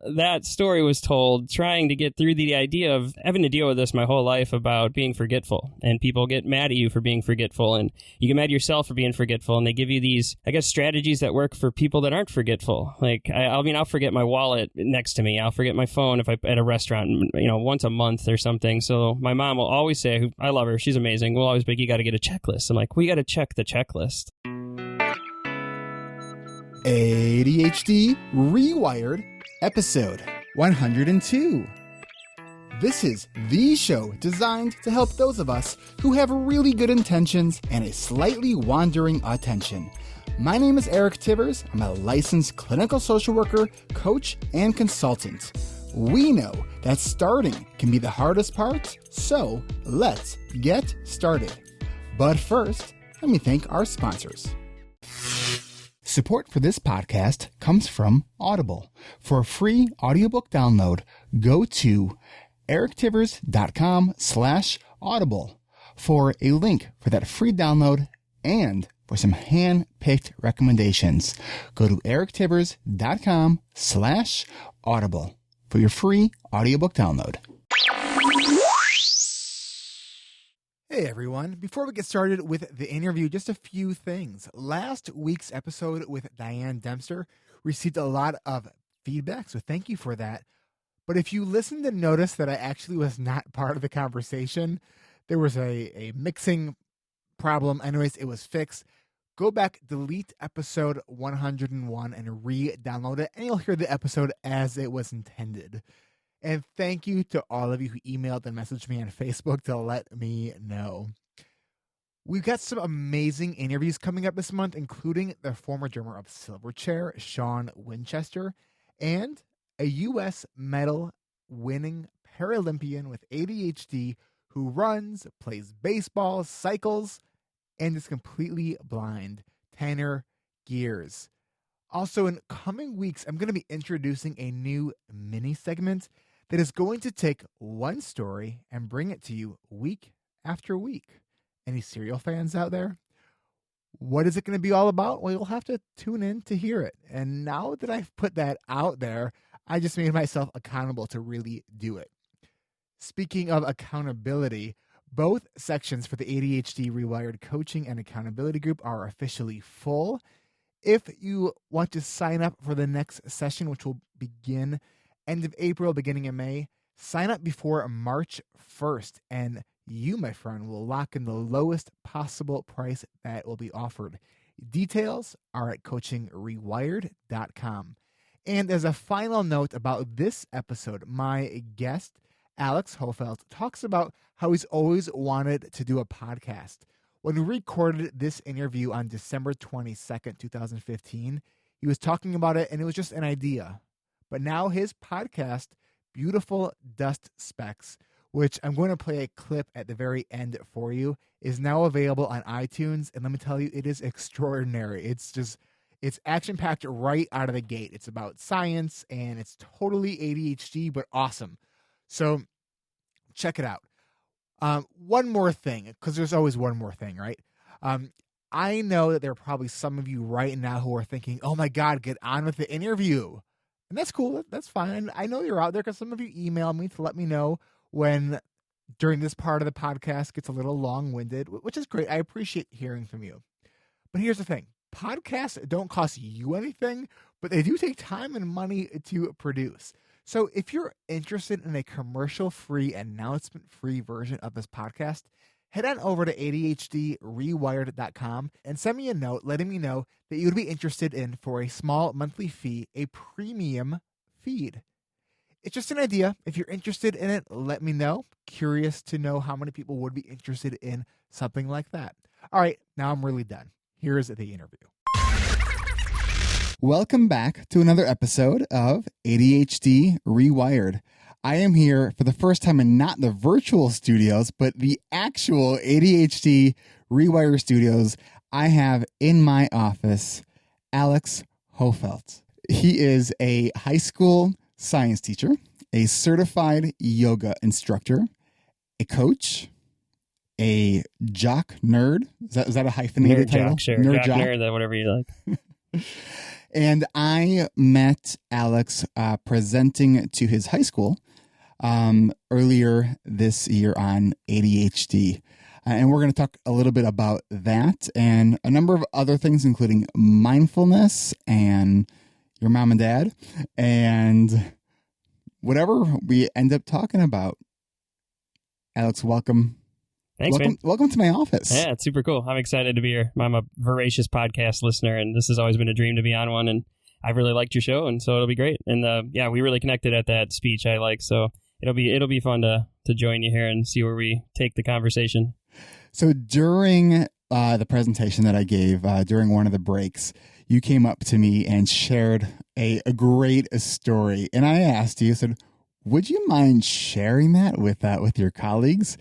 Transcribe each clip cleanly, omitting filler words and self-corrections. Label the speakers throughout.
Speaker 1: that story was told trying to get through the idea of having to deal with this my whole life about being forgetful, and people get mad at you for being forgetful, and you get mad at yourself for being forgetful, and they give you these, I guess, strategies that work for people that aren't forgetful. Like, I'll forget my wallet next to me. I'll forget my phone if I'm at a restaurant, once a month or something. So my mom will always say, I love her, she's amazing, will always be like, you got to get a checklist. I'm like, we got to check the checklist.
Speaker 2: ADHD Rewired, episode 102. This is the show designed to help those of us who have really good intentions and a slightly wandering attention. My name is Eric Tivers. I'm a licensed clinical social worker, coach, and consultant. We know that starting can be the hardest part, so let's get started. But first, let me thank our sponsors. Support for this podcast comes from Audible. For a free audiobook download, go to erictivers.com/audible for a link for that free download and for some hand-picked recommendations. Go to erictivers.com/audible for your free audiobook download. Hey everyone, before we get started with the interview, just a few things. Last week's episode with Diane Dempster received a lot of feedback, so thank you for that. But if you listened and noticed that I actually was not part of the conversation, there was a mixing problem. Anyways, it was fixed. Go back, delete episode 101 and re-download it, and you'll hear the episode as it was intended. And thank you to all of you who emailed and messaged me on Facebook to let me know. We've got some amazing interviews coming up this month, including the former drummer of Silverchair, Sean Winchester, and a U.S. medal-winning Paralympian with ADHD who runs, plays baseball, cycles, and is completely blind, Tanner Gears. Also, in coming weeks, I'm going to be introducing a new mini segment that is going to take one story and bring it to you week after week. Any serial fans out there? What is it going to be all about? Well, you'll have to tune in to hear it. And now that I've put that out there, I just made myself accountable to really do it. Speaking of accountability, both sections for the ADHD Rewired Coaching and Accountability Group are officially full. If you want to sign up for the next session, which will begin end of April, beginning of May, sign up before March 1st, and you, my friend, will lock in the lowest possible price that will be offered. Details are at coachingrewired.com. And as a final note about this episode, my guest, Alex Hofelt, talks about how he's always wanted to do a podcast. When we recorded this interview on December 22nd, 2015, he was talking about it, and it was just an idea. But now his podcast, Beautiful Dust Specks, which I'm going to play a clip at the very end for you, is now available on iTunes. And let me tell you, it is extraordinary. It's action-packed right out of the gate. It's about science, and it's totally ADHD, but awesome. So check it out. One more thing, because there's always one more thing, right? I know that there are probably some of you right now who are thinking, oh my God, get on with the interview. And that's cool. That's fine. I know you're out there because some of you email me to let me know when during this part of the podcast gets a little long-winded, which is great. I appreciate hearing from you. But here's the thing. Podcasts don't cost you anything, but they do take time and money to produce. So if you're interested in a commercial-free, announcement-free version of this podcast, head on over to ADHDrewired.com and send me a note letting me know that you would be interested in, for a small monthly fee, a premium feed. It's just an idea. If you're interested in it, let me know. Curious to know how many people would be interested in something like that. All right, now I'm really done. Here's the interview. Welcome back to another episode of ADHD Rewired. I am here for the first time in not the virtual studios, but the actual ADHD Rewire studios. I have in my office Alex Hofelt. He is a high school science teacher, a certified yoga instructor, a coach, a jock nerd. Is that a hyphenated
Speaker 1: nerd
Speaker 2: title?
Speaker 1: Jock, sure.
Speaker 2: Nerd
Speaker 1: jock, nerd, whatever you like.
Speaker 3: And I met Alex presenting to his high school earlier this year on ADHD. And we're going to talk a little bit about that and a number of other things, including mindfulness and your mom and dad and whatever we end up talking about. Alex, welcome.
Speaker 1: Thanks, man.
Speaker 3: Welcome to my office.
Speaker 1: Yeah, it's super cool. I'm excited to be here. I'm a voracious podcast listener, and this has always been a dream to be on one. And I've really liked your show, and so it'll be great. And yeah, we really connected at that speech I like, so it'll be fun to join you here and see where we take the conversation.
Speaker 3: So during the presentation that I gave during one of the breaks, you came up to me and shared a great story, and I asked you, I said, would you mind sharing that with your colleagues?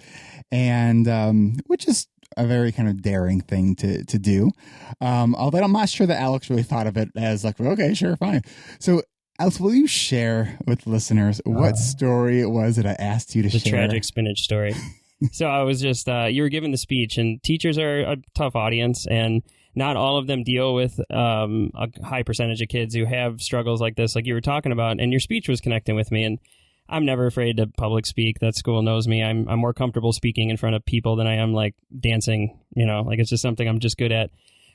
Speaker 3: And which is a very kind of daring thing to do. Although I'm not sure that Alex really thought of it as like, okay, sure, fine. So Alex, will you share with listeners what story it was that I asked you to share?
Speaker 1: The tragic spinach story. So I was just, you were giving the speech, and teachers are a tough audience, and not all of them deal with a high percentage of kids who have struggles like this, like you were talking about, and your speech was connecting with me. And I'm never afraid to public speak. That school knows me. I'm more comfortable speaking in front of people than I am like dancing, like it's just something I'm just good at.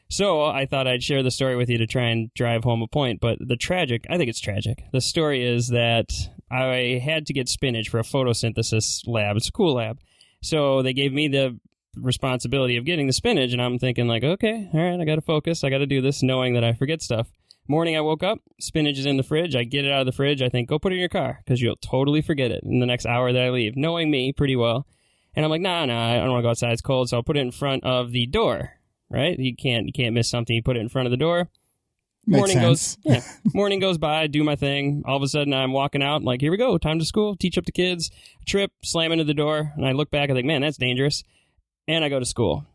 Speaker 1: So I thought I'd share the story with you to try and drive home a point. But I think it's tragic. The story is that I had to get spinach for a photosynthesis lab. It's a cool lab. So they gave me the responsibility of getting the spinach, and I'm thinking like, okay, all right, I got to focus. I got to do this, knowing that I forget stuff. Morning, I woke up, spinach is in the fridge. I get it out of the fridge. I think, go put it in your car because you'll totally forget it in the next hour that I leave, knowing me pretty well. And I'm like, nah, I don't want to go outside. It's cold. So I'll put it in front of the door, right? You can't miss something. You put it in front of the door.
Speaker 3: Makes sense.
Speaker 1: Morning goes by, I do my thing. All of a sudden, I'm walking out, like, here we go, time to school, teach up the kids, trip, slam into the door. And I look back, I think, man, that's dangerous. And I go to school.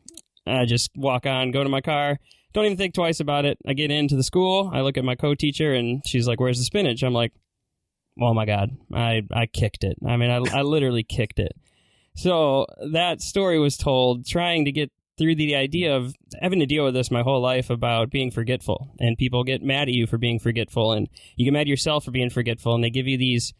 Speaker 1: I just walk on, go to my car. Don't even think twice about it. I get into the school. I look at my co-teacher, and she's like, where's the spinach? I'm like, oh, my God. I kicked it. I mean, I literally kicked it. So that story was told trying to get through the idea of having to deal with this my whole life about being forgetful. And people get mad at you for being forgetful. And you get mad at yourself for being forgetful. And they give you these,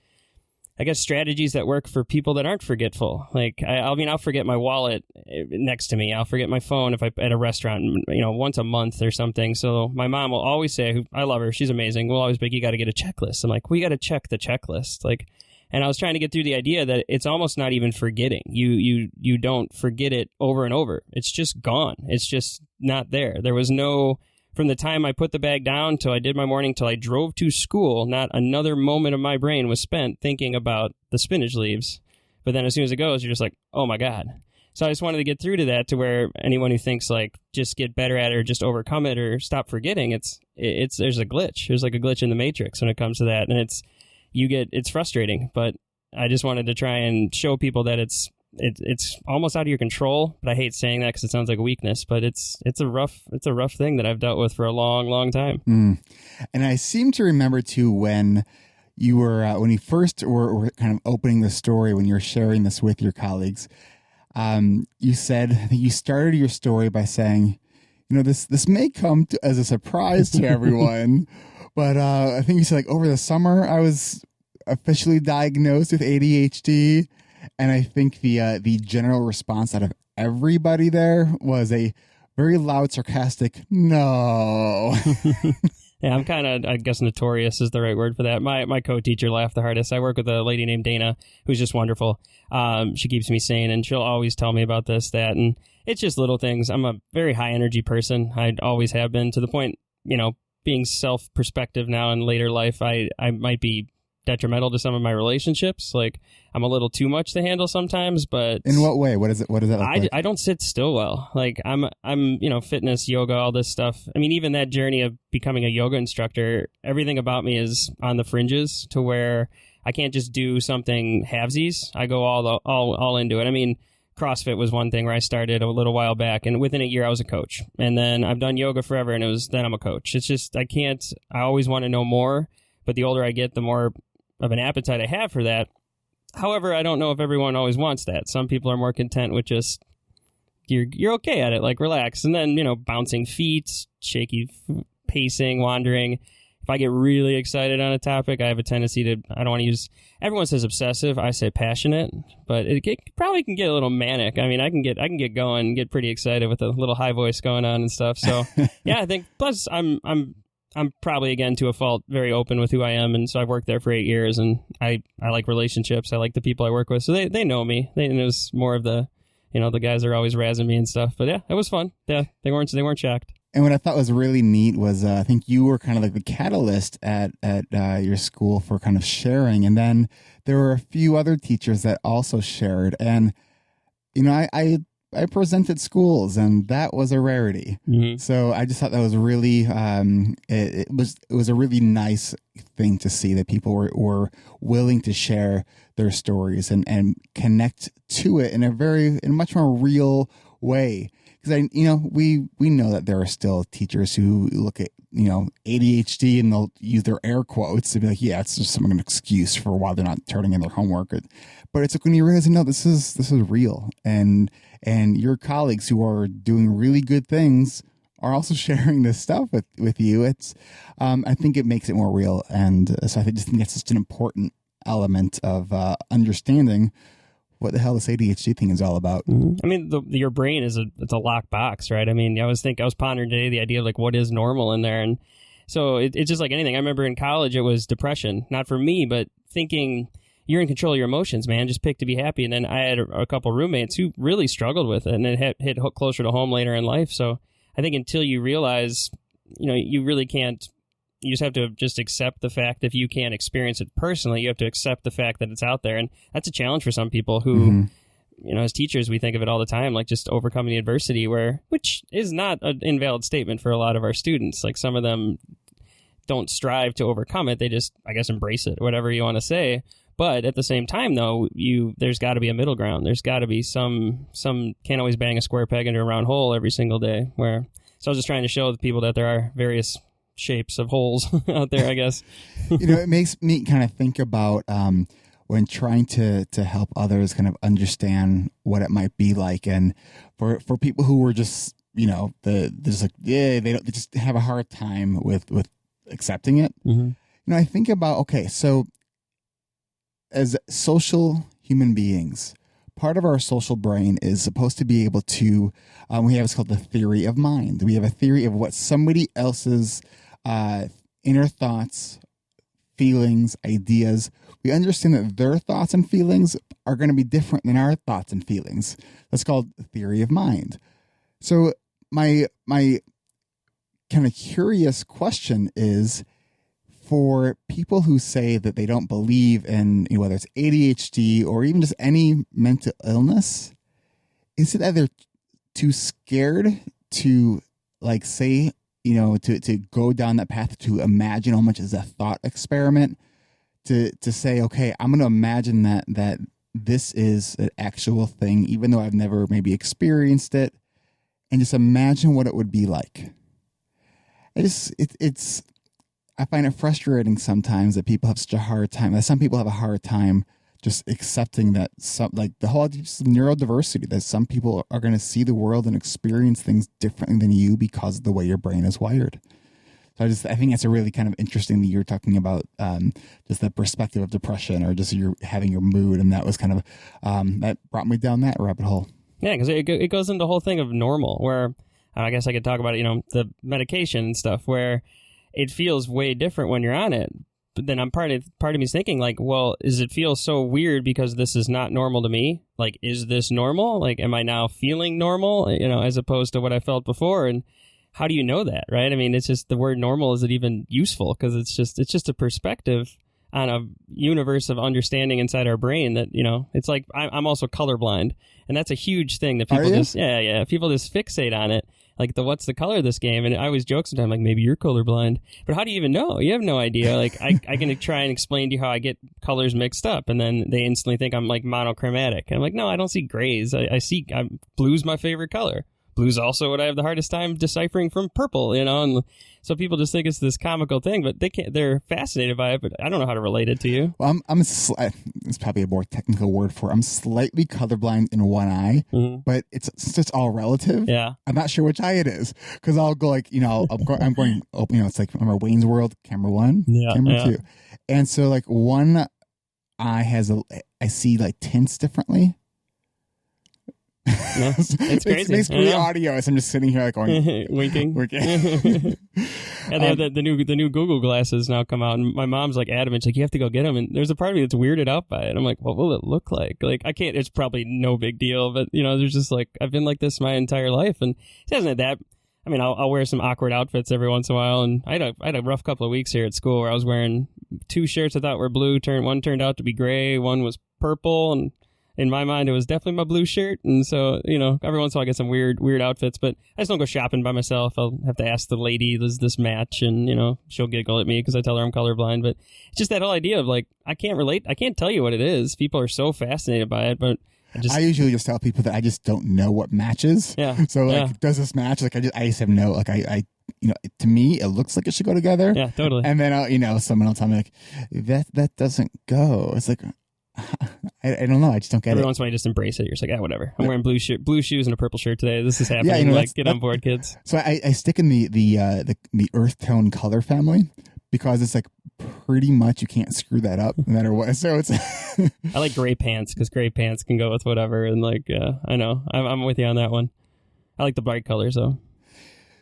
Speaker 1: I guess, strategies that work for people that aren't forgetful. Like, I'll forget my wallet next to me. I'll forget my phone if I'm at a restaurant, once a month or something. So my mom will always say, I love her, she's amazing, we'll always be like, you got to get a checklist. I'm like, we got to check the checklist. Like, and I was trying to get through the idea that it's almost not even forgetting. You don't forget it over and over. It's just gone. It's just not there. There was no... From the time I put the bag down till I did my morning till I drove to school, not another moment of my brain was spent thinking about the spinach leaves. But then as soon as it goes, you're just like, oh my God. So I just wanted to get through to that, to where anyone who thinks like just get better at it or just overcome it or stop forgetting, it's there's a glitch. There's like a glitch in the matrix when it comes to that. And it's frustrating. But I just wanted to try and show people that it's almost out of your control, but I hate saying that because it sounds like a weakness, but it's a rough thing that I've dealt with for a long, long time.
Speaker 3: And I seem to remember too, when you were, when you first were kind of opening the story, when you were sharing this with your colleagues, you said, I think you started your story by saying, this may come as a surprise to everyone, but I think you said like over the summer, I was officially diagnosed with ADHD. And I think the general response out of everybody there was a very loud, sarcastic, no.
Speaker 1: Yeah, I'm kind of, I guess notorious is the right word for that. My co-teacher laughed the hardest. I work with a lady named Dana, who's just wonderful. She keeps me sane, and she'll always tell me about this, that, and it's just little things. I'm a very high energy person. I always have been, to the point, being self-perspective now in later life, I might be detrimental to some of my relationships. Like, I'm a little too much to handle sometimes, but
Speaker 3: in what way? What does that look like?
Speaker 1: I don't sit still well. Like, I'm fitness, yoga, all this stuff. I mean, even that journey of becoming a yoga instructor, everything about me is on the fringes, to where I can't just do something halvesies. I go all into it. I mean, CrossFit was one thing where I started a little while back, and within a year I was a coach. And then I've done yoga forever, and then I'm a coach. It's just, I always want to know more, but the older I get, the more of an appetite I have for that. However, I don't know if everyone always wants that. Some people are more content with just, you're okay at it, like relax. And then, bouncing feet, shaky pacing, wandering. if I get really excited on a topic, I have a tendency to, I don't want to use, everyone says obsessive, I say passionate, but it probably can get a little manic. I mean, I can get going, get pretty excited with a little high voice going on and stuff. So yeah, I think, plus I'm probably, again, to a fault, very open with who I am. And so I've worked there for 8 years, and I like relationships. I like the people I work with. So they know me. And it was more of the, the guys are always razzing me and stuff. But yeah, it was fun. Yeah, they weren't shocked.
Speaker 3: And what I thought was really neat was I think you were kind of like the catalyst at your school for kind of sharing. And then there were a few other teachers that also shared. And, I presented schools, and that was a rarity. Mm-hmm. So I just thought that was really, it was a really nice thing to see that people were willing to share their stories and connect to it in a much more real way. Because we know that there are still teachers who look at ADHD and they'll use their air quotes and be like, yeah, it's just an excuse for why they're not turning in their homework. But it's like when you realize, no, this is real, and your colleagues who are doing really good things are also sharing this stuff with you. It's I think it makes it more real, and so I just think that's just an important element of understanding what the hell this ADHD thing is all about.
Speaker 1: Mm-hmm. I mean, your brain it's a locked box, right? I mean, I was pondering today the idea of like what is normal in there, and so it's just like anything. I remember in college it was depression, not for me, but thinking you're in control of your emotions, man. Just pick to be happy. And then I had a couple roommates who really struggled with it, and it hit closer to home later in life. So I think until you realize, you really can't. You just have to just accept the fact that if you can't experience it personally, you have to accept the fact that it's out there. And that's a challenge for some people who, as teachers, we think of it all the time, like just overcoming the adversity, which is not an invalid statement for a lot of our students. Like some of them don't strive to overcome it. They just, I guess, embrace it, whatever you want to say. But at the same time, though, there's got to be a middle ground. There's got to be some can't always bang a square peg into a round hole every single day. So I was just trying to show the people that there are various shapes of holes out there, I guess.
Speaker 3: It makes me kind of think about when trying to help others kind of understand what it might be like, and for people who were just they just have a hard time with accepting it. Mm-hmm. I think about, okay, so as social human beings, part of our social brain is supposed to be able to we have what's called the theory of mind. We have a theory of what somebody else's inner thoughts, feelings, ideas. We understand that their thoughts and feelings are going to be different than our thoughts and feelings. That's called the theory of mind. So my kind of curious question is, for people who say that they don't believe in whether it's ADHD or even just any mental illness, is it that they're too scared to say, to go down that path, to imagine how much as a thought experiment, to say, okay, I'm going to imagine that this is an actual thing, even though I've never maybe experienced it, and just imagine what it would be like. I find it frustrating sometimes that people have such a hard time, that some people have a hard time just accepting that the whole neurodiversity, that some people are going to see the world and experience things differently than you because of the way your brain is wired. So I think it's a really kind of interesting that you're talking about just the perspective of depression, or just you're having your mood, and that was kind of that brought me down that rabbit hole.
Speaker 1: Yeah, because it goes into the whole thing of normal, where I guess I could talk about it, the medication and stuff, where it feels way different when you're on it. But then part of me is thinking, like, well, does it feel so weird because this is not normal to me? Like, is this normal? Like, am I now feeling normal, as opposed to what I felt before? And how do you know that, right? I mean, it's just the word normal, is it even useful? Because it's just a perspective on a universe of understanding inside our brain that, it's like I'm also colorblind. And that's a huge thing that people people just fixate on it. Like, what's the color of this game? And I always joke sometimes, like, maybe you're colorblind. But how do you even know? You have no idea. Like, I can try and explain to you how I get colors mixed up, and then they instantly think I'm, like, monochromatic. And I'm like, no, I don't see grays. I see blue's my favorite color. blue's also what I have the hardest time deciphering from purple, you know, and so people just think it's this comical thing, but they're fascinated by it, but I don't know how to relate it to you.
Speaker 3: Well, it's probably a more technical word for it. I'm slightly colorblind in one eye, but it's just all relative.
Speaker 1: Yeah.
Speaker 3: I'm not sure which eye it is because I'll go like, I'm going, it's like, remember Wayne's World, camera 1, camera 2. And so like one eye I see like tints differently.
Speaker 1: Yeah, it's crazy.
Speaker 3: It makes great audio as I'm just sitting here like going
Speaker 1: winking. And they have the new Google glasses now come out, and my mom's like adamant, she's like, you have to go get them. And there's a part of me that's weirded out by it. I'm like, what will it look like? Like, I can't. It's probably no big deal, but there's just like, I've been like this my entire life, and it hasn't that. I mean, I'll wear some awkward outfits every once in a while, and I had a rough couple of weeks here at school where I was wearing 2 shirts I thought were blue. One turned out to be gray, one was purple, and in my mind, it was definitely my blue shirt. And so, every once in a while I get some weird outfits, but I just don't go shopping by myself. I'll have to ask the lady, does this match? And, she'll giggle at me because I tell her I'm colorblind. But it's just that whole idea of like, I can't relate. I can't tell you what it is. People are so fascinated by it, but I usually just tell people that I just don't know what matches.
Speaker 3: Yeah. So like, does this match? Like, I just have no, like, I to me, it looks like it should go together.
Speaker 1: Yeah, totally.
Speaker 3: And then, someone will tell me like, that doesn't go. It's like, I don't know. I just don't get it.
Speaker 1: Every once in a while, you just embrace it. You're just like, whatever. I'm wearing blue shoes and a purple shirt today. This is happening. Get on board, kids.
Speaker 3: So I stick in the earth tone color family because it's like pretty much you can't screw that up no matter what. So it's.
Speaker 1: I like gray pants because gray pants can go with whatever. And like, I know I'm with you on that one. I like the bright colors though.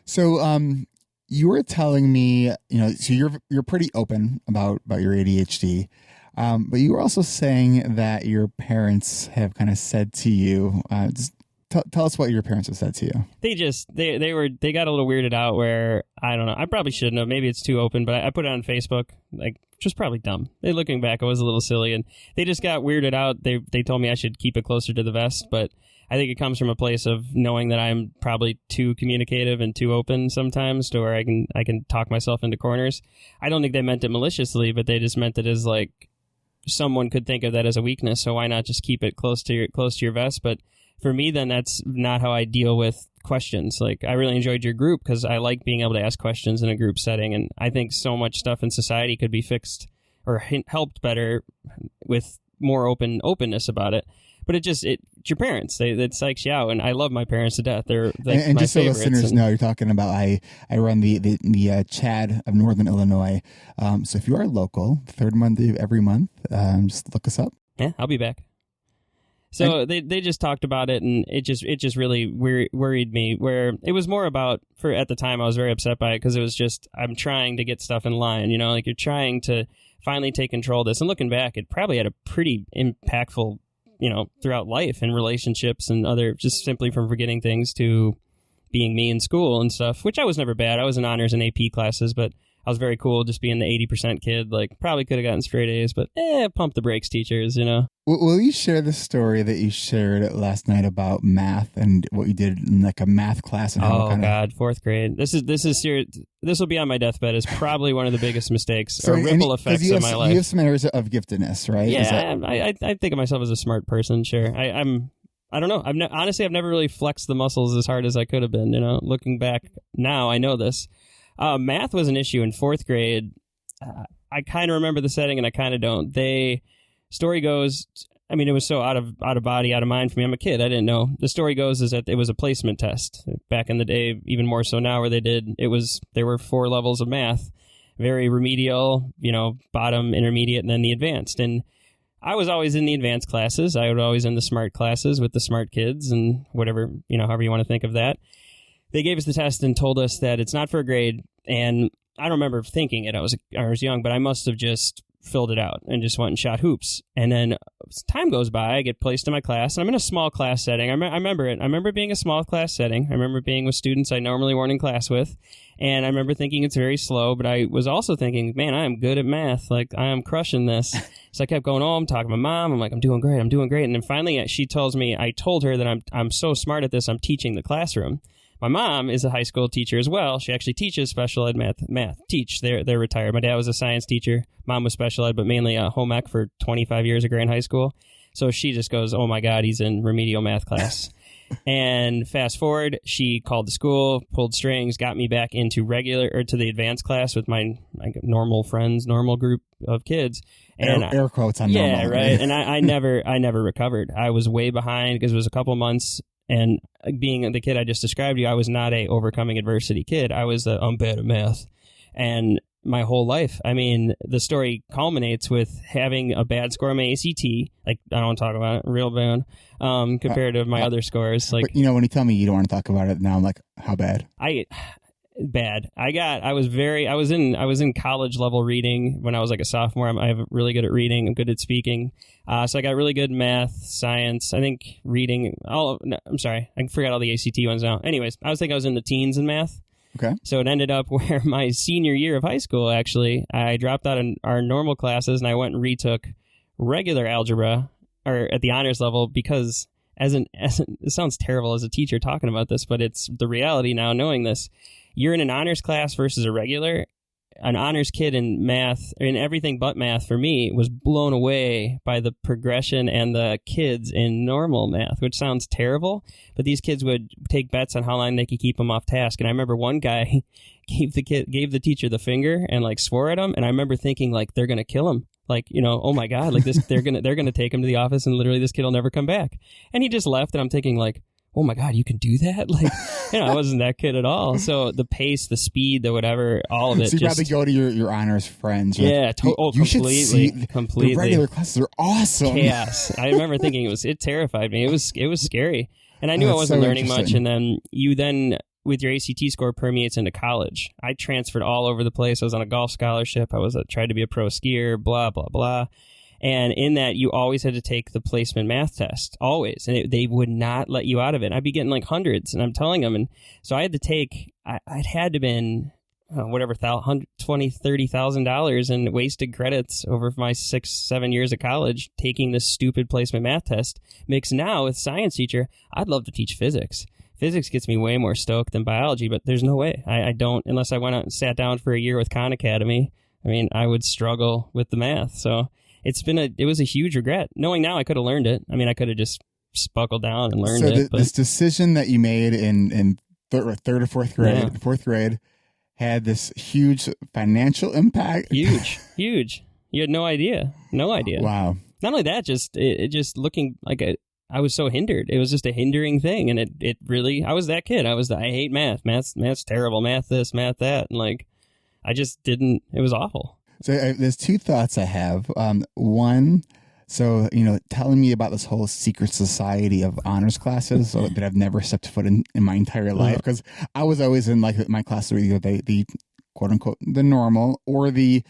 Speaker 3: So you were telling me, so you're pretty open about your ADHD. But you were also saying that your parents have kind of said to you, just tell us what your parents have said to you.
Speaker 1: They got a little weirded out where, I don't know, I probably shouldn't have. Maybe it's too open, but I put it on Facebook, like, which was probably dumb. Looking back, I was a little silly, and they just got weirded out. They told me I should keep it closer to the vest, but I think it comes from a place of knowing that I'm probably too communicative and too open sometimes to where I can talk myself into corners. I don't think they meant it maliciously, but they just meant it as like, someone could think of that as a weakness, so why not just keep it close to your vest? But for me, then that's not how I deal with questions. Like, I really enjoyed your group because I like being able to ask questions in a group setting, and I think so much stuff in society could be fixed or helped better with more openness about it. But it's your parents. It psychs you out, and I love my parents to death. They're
Speaker 3: and
Speaker 1: my
Speaker 3: just so
Speaker 1: favorites.
Speaker 3: listeners know, you're talking about I run the CHAD of Northern Illinois. So if you are local, third Monday of every month, just look us up.
Speaker 1: Yeah, I'll be back. So they just talked about it, and it just really worried me. Where it was more about, at the time I was very upset by it because it was just, I'm trying to get stuff in line. Like you're trying to finally take control of this. And looking back, it probably had a pretty impactful, throughout life and relationships and other, just simply from forgetting things to being me in school and stuff, which I was never bad. I was in honors and AP classes, but I was very cool just being the 80% kid. Like, probably could have gotten straight A's, but pump the brakes, teachers,
Speaker 3: Will you share the story that you shared last night about math and what you did in like a math class? And how
Speaker 1: God, 4th grade. This is serious. This will be on my deathbed. It's probably one of the biggest mistakes or ripple effects of my life.
Speaker 3: You have some areas of giftedness, right?
Speaker 1: Yeah, I think of myself as a smart person. Sure, I don't know. Honestly, I've never really flexed the muscles as hard as I could have been. Looking back now, I know this. Math was an issue in 4th grade. I kind of remember the setting, and I kind of don't. Story goes, I mean, it was so out of body, out of mind for me. I'm a kid. I didn't know. The story goes is that it was a placement test back in the day, even more so now, where there were 4 levels of math, very remedial, bottom, intermediate, and then the advanced. And I was always in the advanced classes. I was always in the smart classes with the smart kids and whatever, however you want to think of that. They gave us the test and told us that it's not for a grade. And I don't remember thinking it. I was young, but I must have just filled it out and just went and shot hoops. And then as time goes by, I get placed in my class, and I'm in a small class setting. I remember it. I remember being a small class setting. I remember being with students I normally weren't in class with. And I remember thinking it's very slow, but I was also thinking, man, I am good at math. Like, I am crushing this. So I kept going home, talking to my mom. I'm like, I'm doing great. And then finally she tells me, I told her that I'm so smart at this, I'm teaching the classroom. My mom is a high school teacher as well. She actually teaches special ed math. They're retired. My dad was a science teacher. Mom was special ed, but mainly home ec for 25 years at Grand High School. So she just goes, oh my God, he's in remedial math class. And fast forward, she called the school, pulled strings, got me back into to the advanced class with my normal friends, normal group of kids. And
Speaker 3: air quotes on
Speaker 1: yeah,
Speaker 3: normal.
Speaker 1: right. And I never recovered. I was way behind because it was a couple months. And being the kid I just described to you, I was not a overcoming adversity kid. I was I'm bad at math. And my whole life, I mean, the story culminates with having a bad score on my ACT. Like, I don't want to talk about it, real bad, compared to my other scores. Like,
Speaker 3: but, when you tell me you don't want to talk about it now, I'm like, how bad?
Speaker 1: Bad. I was in college level reading when I was like a sophomore. I'm really good at reading. I'm good at speaking. So I got really good math, science. I think reading. I'm sorry, I forgot all the ACT ones now. Anyways, I was in the teens in math.
Speaker 3: Okay.
Speaker 1: So it ended up where my senior year of high school, actually, I dropped out in our normal classes and I went and retook regular algebra or at the honors level because it sounds terrible as a teacher talking about this, but it's the reality now knowing this. You're in an honors class versus a regular. An honors kid in math, in everything but math for me, was blown away by the progression and the kids in normal math, which sounds terrible, but these kids would take bets on how long they could keep them off task. And I remember one guy gave the teacher the finger and like swore at him. And I remember thinking like, they're going to kill him. Like, oh my God, like this, they're going to take him to the office and literally this kid will never come back. And he just left. And I'm thinking like, oh my God, you can do that? Like, I wasn't that kid at all. So the pace, the speed, the whatever, all of it.
Speaker 3: So you probably go to your honors friends.
Speaker 1: Yeah,
Speaker 3: like,
Speaker 1: completely.
Speaker 3: The regular classes are awesome.
Speaker 1: Chaos. I remember thinking it terrified me. It was scary. And I knew I wasn't learning much. And then with your ACT score permeates into college. I transferred all over the place. I was on a golf scholarship. I tried to be a pro skier, blah, blah, blah. And in that, you always had to take the placement math test, always. And they would not let you out of it. I'd be getting like hundreds, and I'm telling them. And so I had to take, I'd had to been, whatever, $20,000, $30,000 in wasted credits over my 6-7 years of college taking this stupid placement math test. Mixed now with science teacher, I'd love to teach physics. Physics gets me way more stoked than biology, but there's no way. I don't, unless I went out and sat down for a year with Khan Academy. I mean, I would struggle with the math. So it was a huge regret. Knowing now I could have learned it. I mean, I could have just buckled down and learned it.
Speaker 3: So this decision that you made in third or fourth grade had this huge financial impact.
Speaker 1: Huge. You had no idea.
Speaker 3: Wow.
Speaker 1: Not only that, it just looking like I was so hindered. It was just a hindering thing. And it really, I was that kid. I hate math. Math's terrible. Math this, math that. And like, I just didn't, it was awful.
Speaker 3: So there's two thoughts I have. One, so, telling me about this whole secret society of honors classes that I've never stepped foot in my entire life, because I was always in like my classes were either the quote unquote the normal or the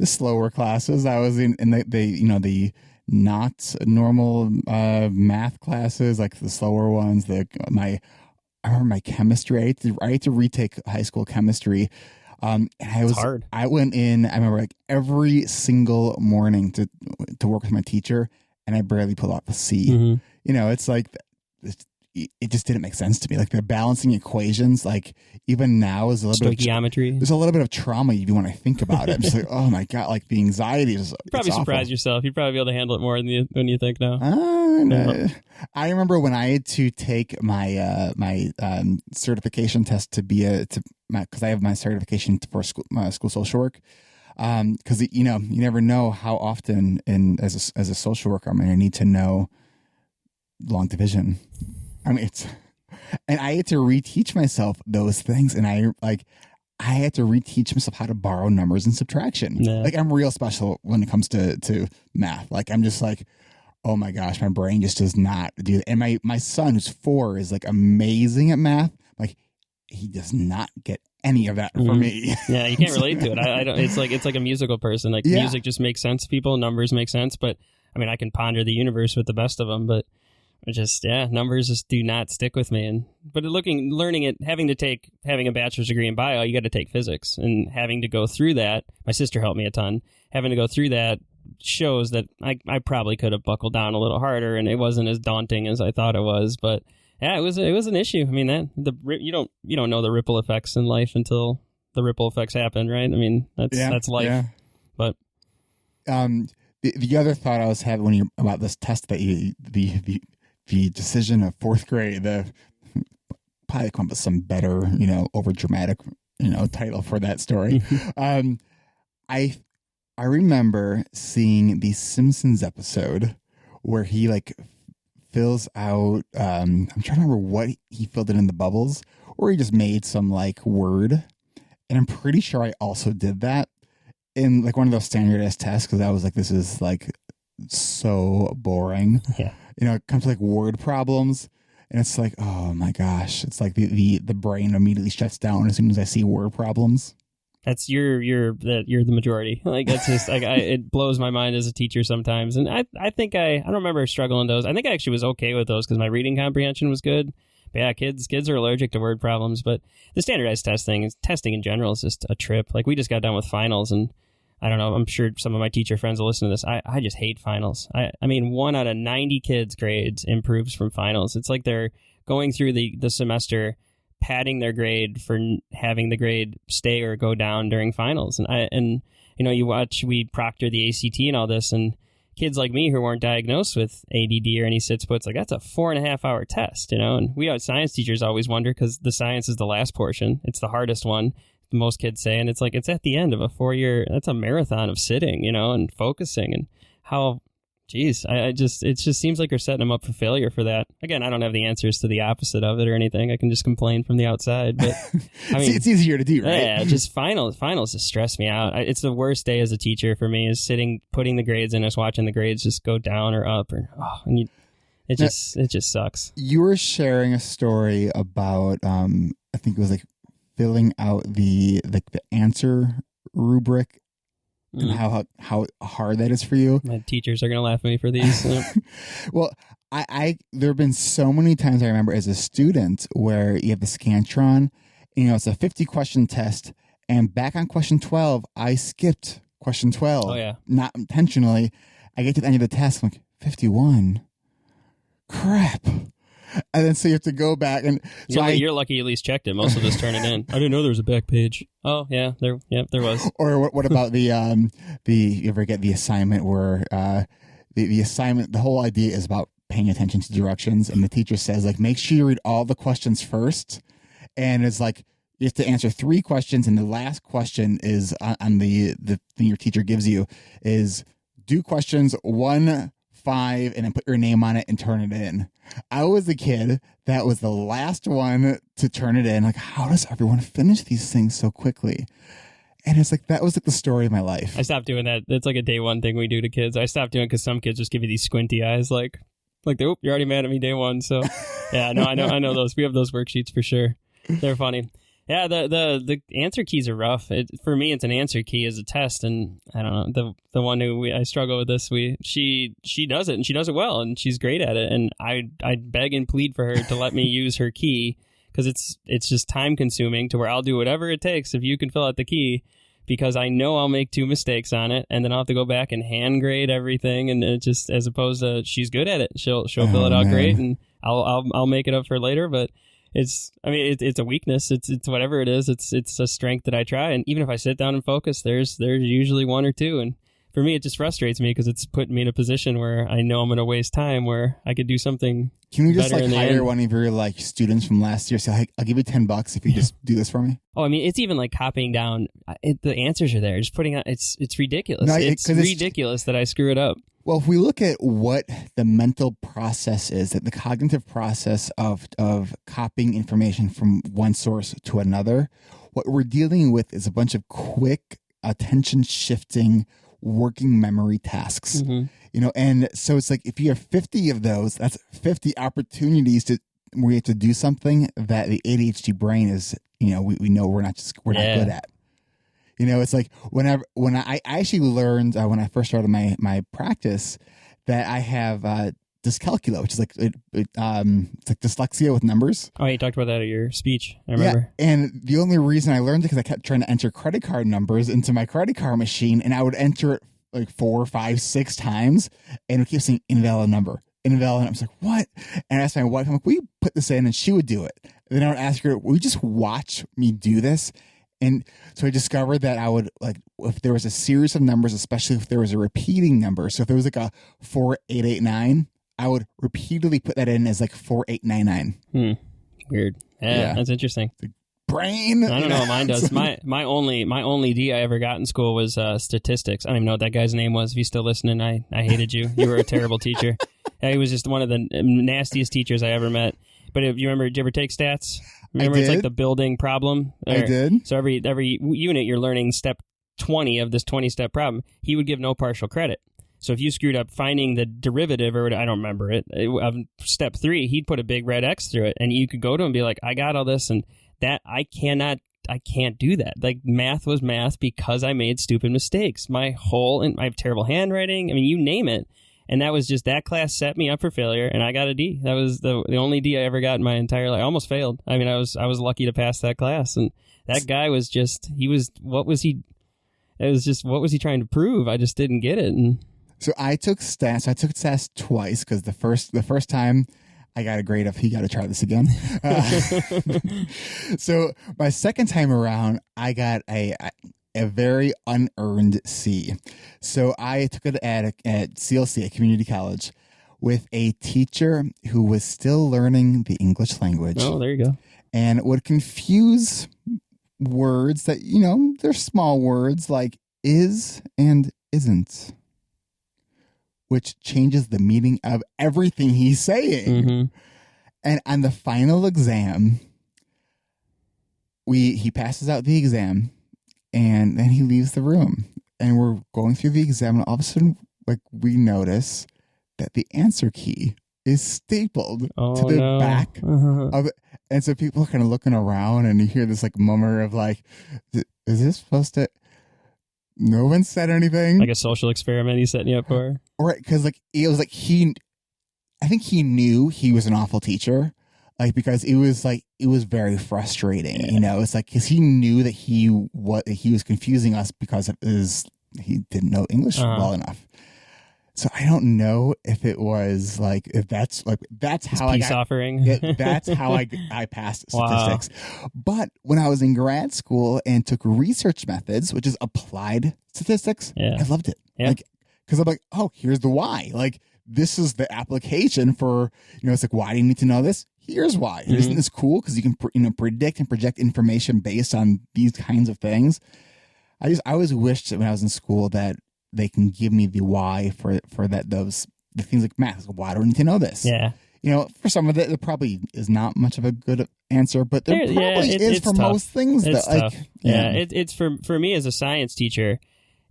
Speaker 3: slower classes. I was in the not normal math classes, like the slower ones. I remember my chemistry. I had to retake high school chemistry. And
Speaker 1: it's hard.
Speaker 3: I went in, I remember like every single morning to work with my teacher, and I barely pulled off a C. Mm-hmm. It's like, it just didn't make sense to me. Like the balancing equations, like even now is a little bit of
Speaker 1: geometry.
Speaker 3: There's a little bit of trauma even when I think about it. I'm just like, oh my God, like the anxiety is
Speaker 1: You'd probably surprise yourself. You'd probably be able to handle it more than you think now.
Speaker 3: No. I remember when I had to take my certification test because I have my certification for school social work. Because you never know how often as a social worker I'm going to need to know long division. I mean, and I had to reteach myself those things, and I had to reteach myself how to borrow numbers and subtraction. Yeah. Like I'm real special when it comes to math. Like I'm just like, oh my gosh, my brain just does not do that. And my son, who's 4, is like amazing at math. Like he does not get any of that for me.
Speaker 1: Yeah, you can't relate to it. I don't. It's like a musical person. Like music just makes sense to people. Numbers make sense, but I mean, I can ponder the universe with the best of them, but numbers just do not stick with me. But learning it, having a bachelor's degree in bio, you got to take physics, and having to go through that. My sister helped me a ton. Having to go through that shows that I probably could have buckled down a little harder, and it wasn't as daunting as I thought it was. But yeah, it was an issue. I mean, you don't know the ripple effects in life until the ripple effects happen, right? I mean, that's life. Yeah. But
Speaker 3: the other thought I was having about this test that the decision of fourth grade, the probably come up with some better, over dramatic, title for that story. I remember seeing the Simpsons episode where he like fills out, I'm trying to remember what he filled it in the bubbles, or he just made some like word. And I'm pretty sure I also did that in like one of those standardized tests, because I was like, this is like so boring.
Speaker 1: Yeah.
Speaker 3: It comes to like word problems, and it's like, oh my gosh, it's like the brain immediately shuts down as soon as I see word problems.
Speaker 1: That's you're the majority. Like that's just like it blows my mind as a teacher sometimes. And I think I don't remember struggling those. I think I actually was okay with those because my reading comprehension was good. But yeah, kids are allergic to word problems. But the standardized testing in general is just a trip. Like we just got done with finals, and I don't know, I'm sure some of my teacher friends will listen to this. I just hate finals. I mean, 1 out of 90 kids' grades improves from finals. It's like they're going through the semester padding their grade for having the grade stay or go down during finals. And we proctor the ACT and all this, and kids like me who weren't diagnosed with ADD or any SITS puts, like that's a 4.5 hour test, and we had science teachers always wonder because the science is the last portion. It's the hardest one, most kids say. And it's like, it's at the end of a 4-year, that's a marathon of sitting, and focusing, and how, geez, it just seems like you're setting them up for failure for that. Again, I don't have the answers to the opposite of it or anything. I can just complain from the outside, but I mean,
Speaker 3: it's easier to do, right?
Speaker 1: Yeah, just finals just stress me out. It's the worst day as a teacher for me, is putting the grades in, just watching the grades just go down or up, it just sucks.
Speaker 3: You were sharing a story about, I think it was like filling out the answer rubric. And how hard that is for you.
Speaker 1: My teachers are going to laugh at me for these.
Speaker 3: Well, there have been so many times I remember as a student where you have the Scantron, and, it's a 50-question test, and back on question 12, I skipped question 12.
Speaker 1: Oh, yeah.
Speaker 3: Not intentionally. I get to the end of the test, I'm like, 51? Crap. And then so you have to go back, and so
Speaker 1: you're lucky you at least checked it. Most of us turn it in. I didn't know there was a back page. Oh yeah, there was.
Speaker 3: Or what about the you ever get the assignment where the assignment, the whole idea is about paying attention to directions, and the teacher says like, make sure you read all the questions first, and it's like you have to answer 3 questions, and the last question is on the thing your teacher gives you is do questions 1, 5, and then put your name on it and turn it in. I was a kid that was the last one to turn it in. Like, how does everyone finish these things so quickly? And it's like, that was like the story of my life.
Speaker 1: I stopped doing that. It's like a day one thing we do to kids. I stopped doing it because some kids just give you these squinty eyes, like, you're already mad at me day one. So yeah, no, I know those. We have those worksheets for sure. They're funny. Yeah, the answer keys are rough. For me, it's an answer key as a test, and I don't know, the one who I struggle with this. She does it, and she does it well, and she's great at it. And I beg and plead for her to let me use her key, because it's just time consuming to where I'll do whatever it takes if you can fill out the key, because I know I'll make 2 mistakes on it, and then I'll have to go back and hand grade everything. And it just, as opposed to, she's good at it, she'll fill it out great, and I'll make it up for later, but. It's a weakness. It's whatever it is. It's a strength that I try. And even if I sit down and focus, there's usually 1 or 2. And for me, it just frustrates me because it's putting me in a position where I know I'm going to waste time where I could do something.
Speaker 3: Can we just
Speaker 1: better
Speaker 3: hire one of your students from last year? Say, I'll give you $10 if you just do this for me.
Speaker 1: Oh, I mean, it's even like copying down. The answers are there. Just putting out. It's ridiculous.
Speaker 3: No,
Speaker 1: it's ridiculous that I screw it up.
Speaker 3: Well, if we look at what the mental process is, that the cognitive process of copying information from one source to another, what we're dealing with is a bunch of quick attention shifting working memory tasks. And so it's like, if you have 50 of those, that's 50 opportunities where you have to do something that the ADHD brain is, we know we're not good at. It's like when I actually learned when I first started my practice that I have dyscalculia, which is like it's like dyslexia with numbers.
Speaker 1: Oh, you talked about that at your speech. I remember.
Speaker 3: Yeah, and the only reason I learned it because I kept trying to enter credit card numbers into my credit card machine, and I would enter it like 4, 5, 6 times, and it would keep saying invalid number. Invalid. And I was like, what? And I asked my wife, I'm like, will you put this in? And she would do it. And then I would ask her, will you just watch me do this? And so I discovered that I would, like, if there was a series of numbers, especially if there was a repeating number. So if there was like a 4889, I would repeatedly put that in as like 4899.
Speaker 1: Weird. Yeah, that's interesting.
Speaker 3: Brain.
Speaker 1: I don't know what mine does. My only D I ever got in school was statistics. I don't even know what that guy's name was. If he's still listening, I hated you. You were a terrible teacher. He was just one of the nastiest teachers I ever met. But if you remember, did you ever take stats? Remember, it's like the building problem.
Speaker 3: I did.
Speaker 1: So every unit you're learning step 20 of this 20-step problem. He would give no partial credit. So if you screwed up finding the derivative, or I don't remember it, of step 3, he'd put a big red X through it, and you could go to him and be like, I got all this, and that I can't do that. Like, math was math because I made stupid mistakes. I have terrible handwriting. I mean, you name it. And that was just, that class set me up for failure, and I got a D. That was the only D I ever got in my entire life. I almost failed. I mean, I was lucky to pass that class, and that guy was just, what was he trying to prove? I just didn't get it. And
Speaker 3: so I took stats. I took stats twice because the first time I got a grade of, you got to try this again. So my second time around, I got a very unearned C. So I took it at CLC, at community college, with a teacher who was still learning the English language.
Speaker 1: Oh, there you go.
Speaker 3: And would confuse words that, they're small words like is and isn't, which changes the meaning of everything he's saying.
Speaker 1: Mm-hmm.
Speaker 3: And on the final exam, he passes out the exam, and then he leaves the room. And we're going through the exam, and all of a sudden, like, we notice that the answer key is stapled to the back of it. And so people are kind of looking around, and you hear this like murmur of like, is this supposed to... No one said anything.
Speaker 1: Like a social experiment he's setting you up for?
Speaker 3: Right, because like it was like I think he knew he was an awful teacher, like, because it was very frustrating. Yeah. It's like, because he knew that he was confusing us because he didn't know English well enough. So I don't know if it was like, that's how I got,
Speaker 1: offering.
Speaker 3: That's how I passed statistics. Wow. But when I was in grad school and took research methods, which is applied statistics, I loved it.
Speaker 1: Yeah.
Speaker 3: Like, because I'm like, oh, here's the why. Like, this is the application for, it's like, why do you need to know this? Here's why. Mm-hmm. Isn't this cool? Because you can predict and project information based on these kinds of things. I always wished that when I was in school that they can give me the why for the things like math. Why do I need to know this?
Speaker 1: Yeah.
Speaker 3: For some of it, there probably is not much of a good answer, but there probably is for tough. Most things.
Speaker 1: It's
Speaker 3: that,
Speaker 1: tough. It's for me as a science teacher,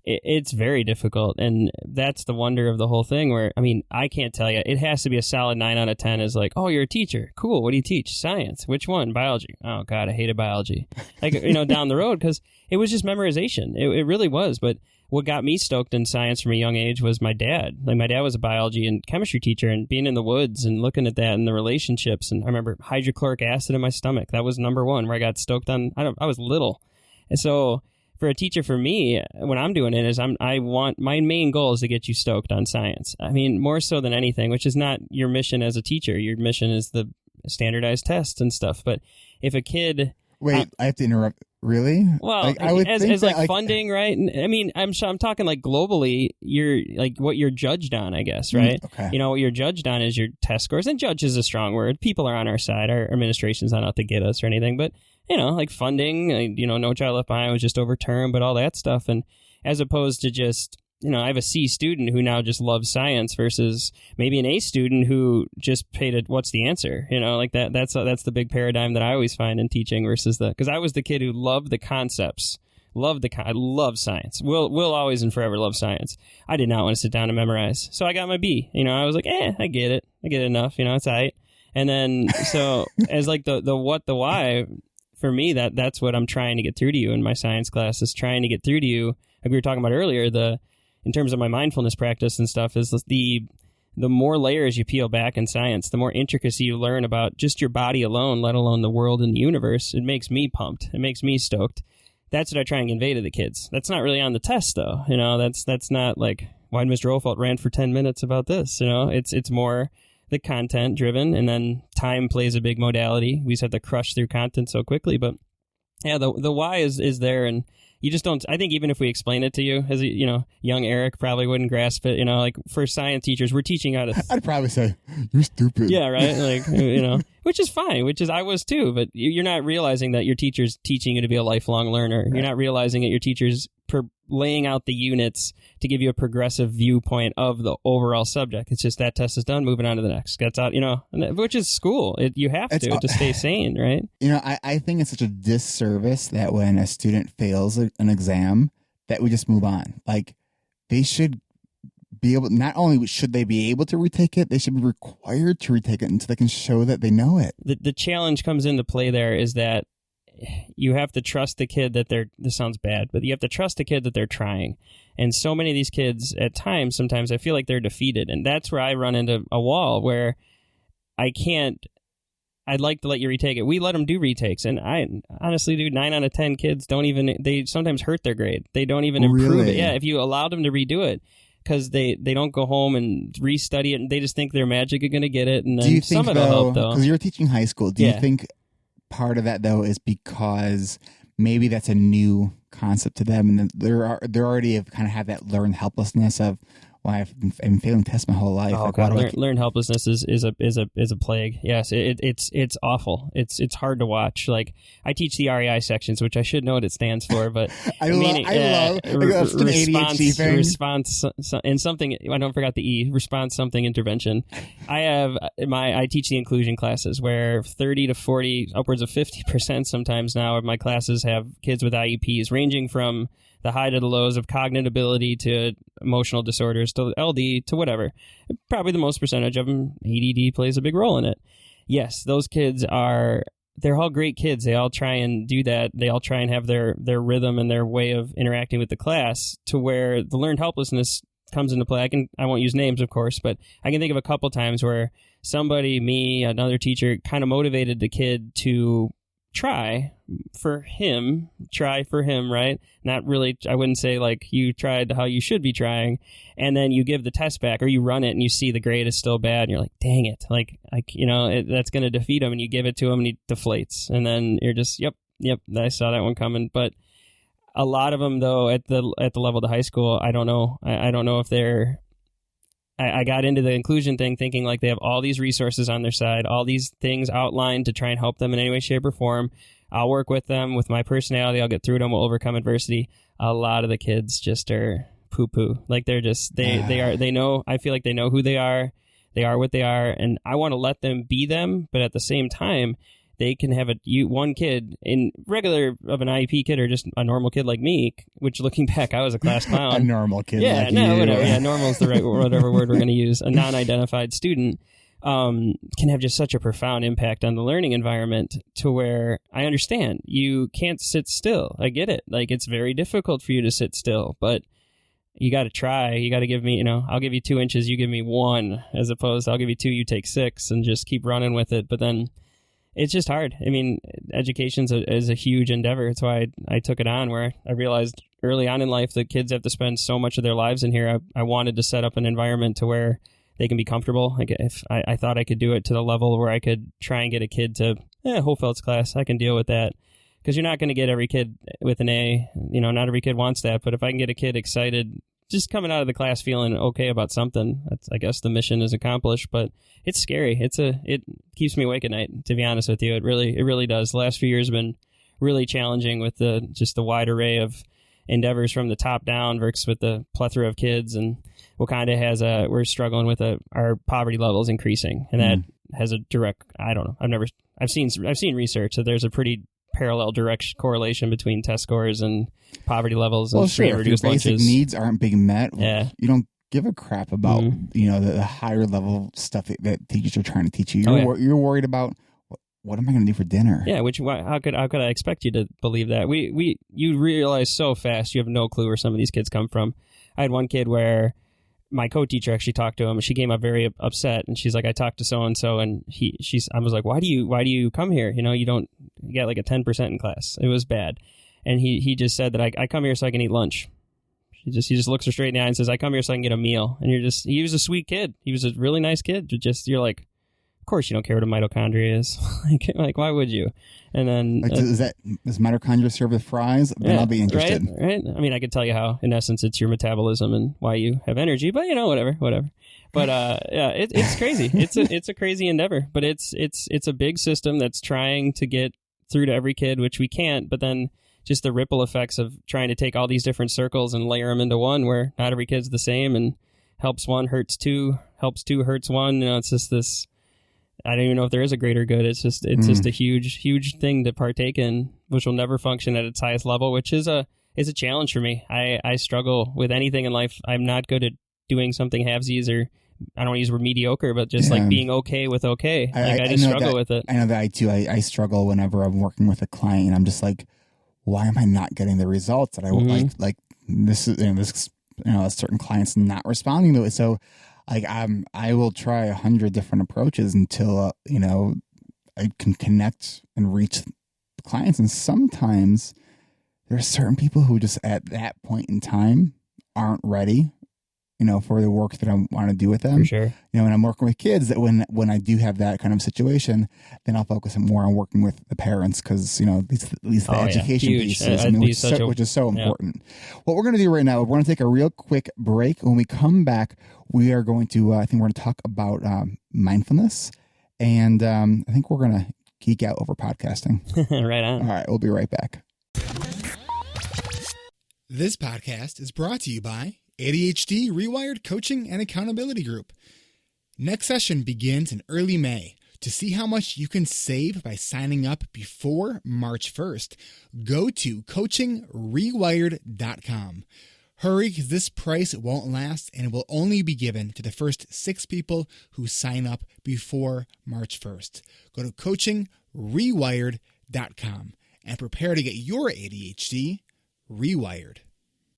Speaker 1: it's very difficult, and that's the wonder of the whole thing. Where, I mean, I can't tell you. It has to be a solid 9 out of 10. Is like, oh, you're a teacher. Cool. What do you teach? Science. Which one? Biology. Oh God, I hated biology. Like, down the road, because it was just memorization. It really was. But what got me stoked in science from a young age was my dad. Like, my dad was a biology and chemistry teacher, and being in the woods and looking at that and the relationships. And I remember hydrochloric acid in my stomach. That was number one, where I got stoked on. I was little, and so for a teacher, for me, when I'm doing it, is my main goal is to get you stoked on science. I mean, more so than anything, which is not your mission as a teacher. Your mission is the standardized tests and stuff. But if a kid,
Speaker 3: wait, I have to interrupt. Really?
Speaker 1: Well,
Speaker 3: like, I would
Speaker 1: as
Speaker 3: think
Speaker 1: like funding, right? I mean, I'm talking like globally. You're like what you're judged on, I guess, right?
Speaker 3: Okay.
Speaker 1: What you're judged on is your test scores, and judge is a strong word. People are on our side. Our administration's not out to get us or anything, but like funding, No Child Left Behind was just overturned, but all that stuff, and as opposed to just, I have a C student who now just loves science versus maybe an A student who just paid it. What's the answer? Like that. That's the big paradigm that I always find in teaching versus because I was the kid who loved the concepts, I love science. Will always and forever love science. I did not want to sit down and memorize, so I got my B. I was like, I get it. I get it enough. It's all right. And then so as like the what, the why. For me, that's what I'm trying to get through to you in my science class, is trying to get through to you, like we were talking about earlier, in terms of my mindfulness practice and stuff, is the more layers you peel back in science, the more intricacy you learn about just your body alone, let alone the world and the universe. It makes me pumped. It makes me stoked. That's what I try and convey to the kids. That's not really on the test, though. That's not like, why did Mr. Olfalt ran for 10 minutes about this? It's more the content driven, and then time plays a big modality. We just have to crush through content so quickly. But yeah, the why is there, and you just don't. I think even if we explain it to you, as young Eric probably wouldn't grasp it. Like for science teachers, we're teaching how to.
Speaker 3: I'd probably say you're stupid.
Speaker 1: Yeah, right. Like which is fine. Which is I was too. But you're not realizing that your teacher's teaching you to be a lifelong learner. Right. You're not realizing that your teacher's laying out the units to give you a progressive viewpoint of the overall subject. It's just that test is done, moving on to the next. Gets out, which is school. You have to stay sane, right?
Speaker 3: I think it's such a disservice that when a student fails an exam, that we just move on. Like, they should be able, not only should they be able to retake it, they should be required to retake it until they can show that they know it.
Speaker 1: The challenge comes into play there is that you have to trust the kid that this sounds bad, but you have to trust the kid that they're trying. And so many of these kids at times, sometimes I feel like they're defeated. And that's where I run into a wall where I'd like to let you retake it. We let them do retakes. And I honestly, dude, 9 out of 10 kids they sometimes hurt their grade. They don't even improve it. Yeah. If you allowed them to redo it, because they don't go home and restudy it and they just think they're magic are going to get it. And then
Speaker 3: do you think,
Speaker 1: some of it'll help, though.
Speaker 3: Because you're teaching high school, do you think part of that, though, is because maybe that's a new concept to them, and they already have that learned helplessness of, well, I've been failing tests my whole life.
Speaker 1: Oh, like, God, learned helplessness is a plague. Yes, it's awful. It's hard to watch. Like, I teach the REI sections, which I should know what it stands for, but
Speaker 3: I love that's an ADHD thing.
Speaker 1: Response and something. I don't forgot the E. Response something intervention. I teach the inclusion classes where 30 to 40, upwards of 50% sometimes now of my classes have kids with IEPs, ranging from the high to the lows of cognitive ability to emotional disorders to LD to whatever. Probably the most percentage of them, ADD plays a big role in it. Yes, those kids they're all great kids. They all try and do that. They all try and have their rhythm and their way of interacting with the class to where the learned helplessness comes into play. I won't use names, of course, but I can think of a couple times where somebody, me, another teacher, kind of motivated the kid to try for him, right? Not really, I wouldn't say like you tried how you should be trying, and then you give the test back or you run it and you see the grade is still bad and you're like, dang it, that's going to defeat him, and you give it to him and he deflates, and then you're just, yep, I saw that one coming. But a lot of them, though, at the level of the high school, I don't know if they're, I got into the inclusion thing thinking like they have all these resources on their side, all these things outlined to try and help them in any way, shape, or form. I'll work with them with my personality. I'll get through them. We'll overcome adversity. A lot of the kids just are poo-poo. Like they're just, they know, I feel like they know who they are. They are what they are. And I want to let them be them. But at the same time, they can have one kid in regular of an IEP kid or just a normal kid like me, which looking back, I was a class clown.
Speaker 3: A normal kid.
Speaker 1: Yeah,
Speaker 3: like
Speaker 1: no,
Speaker 3: you.
Speaker 1: whatever. Yeah, normal is the right, whatever word we're going to use. A non-identified student can have just such a profound impact on the learning environment to where I understand you can't sit still. I get it. Like, it's very difficult for you to sit still, but you got to try. You got to give me, I'll give you 2 inches, you give me 1, as opposed to I'll give you 2, you take 6, and just keep running with it. But then it's just hard. I mean, education is a huge endeavor. That's why I took it on, where I realized early on in life that kids have to spend so much of their lives in here. I wanted to set up an environment to where they can be comfortable. Like, if I thought I could do it to the level where I could try and get a kid to, Hofeld's class, I can deal with that. Because you're not going to get every kid with an A. Not every kid wants that. But if I can get a kid excited, just coming out of the class feeling okay about something, that's, I guess the mission is accomplished. But it's scary. It keeps me awake at night, to be honest with you. It really does. The last few years have been really challenging with the wide array of endeavors from the top down versus with the plethora of kids. And Wakanda we're struggling with our poverty levels increasing, and that has a direct, I don't know, I've seen research that there's a pretty parallel direct correlation between test scores and poverty levels.
Speaker 3: Well,
Speaker 1: and
Speaker 3: sure. If your basic needs aren't being met, you don't give a crap about the higher level stuff that teachers are trying to teach you. You're worried about what am I going to do for dinner? Yeah,
Speaker 1: how could I expect you to believe that? You realize so fast you have no clue where some of these kids come from. I had one kid where my co-teacher actually talked to him, and she came up very upset, and she's like, I talked to so-and-so, and I was like, why do you come here? You get like a 10% in class. It was bad. And he just said that I come here so I can eat lunch. He just looks her straight in the eye and says, I come here so I can get a meal. And he was a sweet kid. He was a really nice kid. You're like, of course you don't care what a mitochondria is. like, why would you? And then
Speaker 3: does mitochondria serve with fries? Then I'll be interested.
Speaker 1: Right. I mean, I could tell you how, in essence, it's your metabolism and why you have energy. But whatever. But it's crazy. It's a crazy endeavor. But it's a big system that's trying to get through to every kid, which we can't. But then just the ripple effects of trying to take all these different circles and layer them into one, where not every kid's the same, and helps one, hurts two, helps two, hurts one. It's just this. I don't even know if there is a greater good. It's just a huge thing to partake in, which will never function at its highest level, which is a challenge for me. I struggle with anything in life. I'm not good at doing something halvesies, or I don't want to use the word mediocre, but just like being okay with okay. I just struggle with it.
Speaker 3: I know that I do. I struggle whenever I'm working with a client, and I'm just like, why am I not getting the results that I would like? Like this is a certain client's not responding to it. So like I will try 100 different approaches until I can connect and reach the clients. And sometimes there are certain people who just at that point in time aren't ready, for the work that I want to do with them.
Speaker 1: For sure.
Speaker 3: When I'm working with kids, that when I do have that kind of situation, then I'll focus more on working with the parents, because at least the education piece is, which is so important. What we're going to do right now, we're going to take a real quick break. When we come back, we are going to I think we're going to talk about mindfulness, and I think we're going to geek out over podcasting.
Speaker 1: Right on.
Speaker 3: All right, we'll be right back.
Speaker 2: This podcast is brought to you by ADHD Rewired Coaching and Accountability Group. Next session begins in early May. To see how much you can save by signing up before March 1st, go to coachingrewired.com. Hurry, because this price won't last, and it will only be given to the first 6 people who sign up before March 1st. Go to coachingrewired.com and prepare to get your ADHD rewired.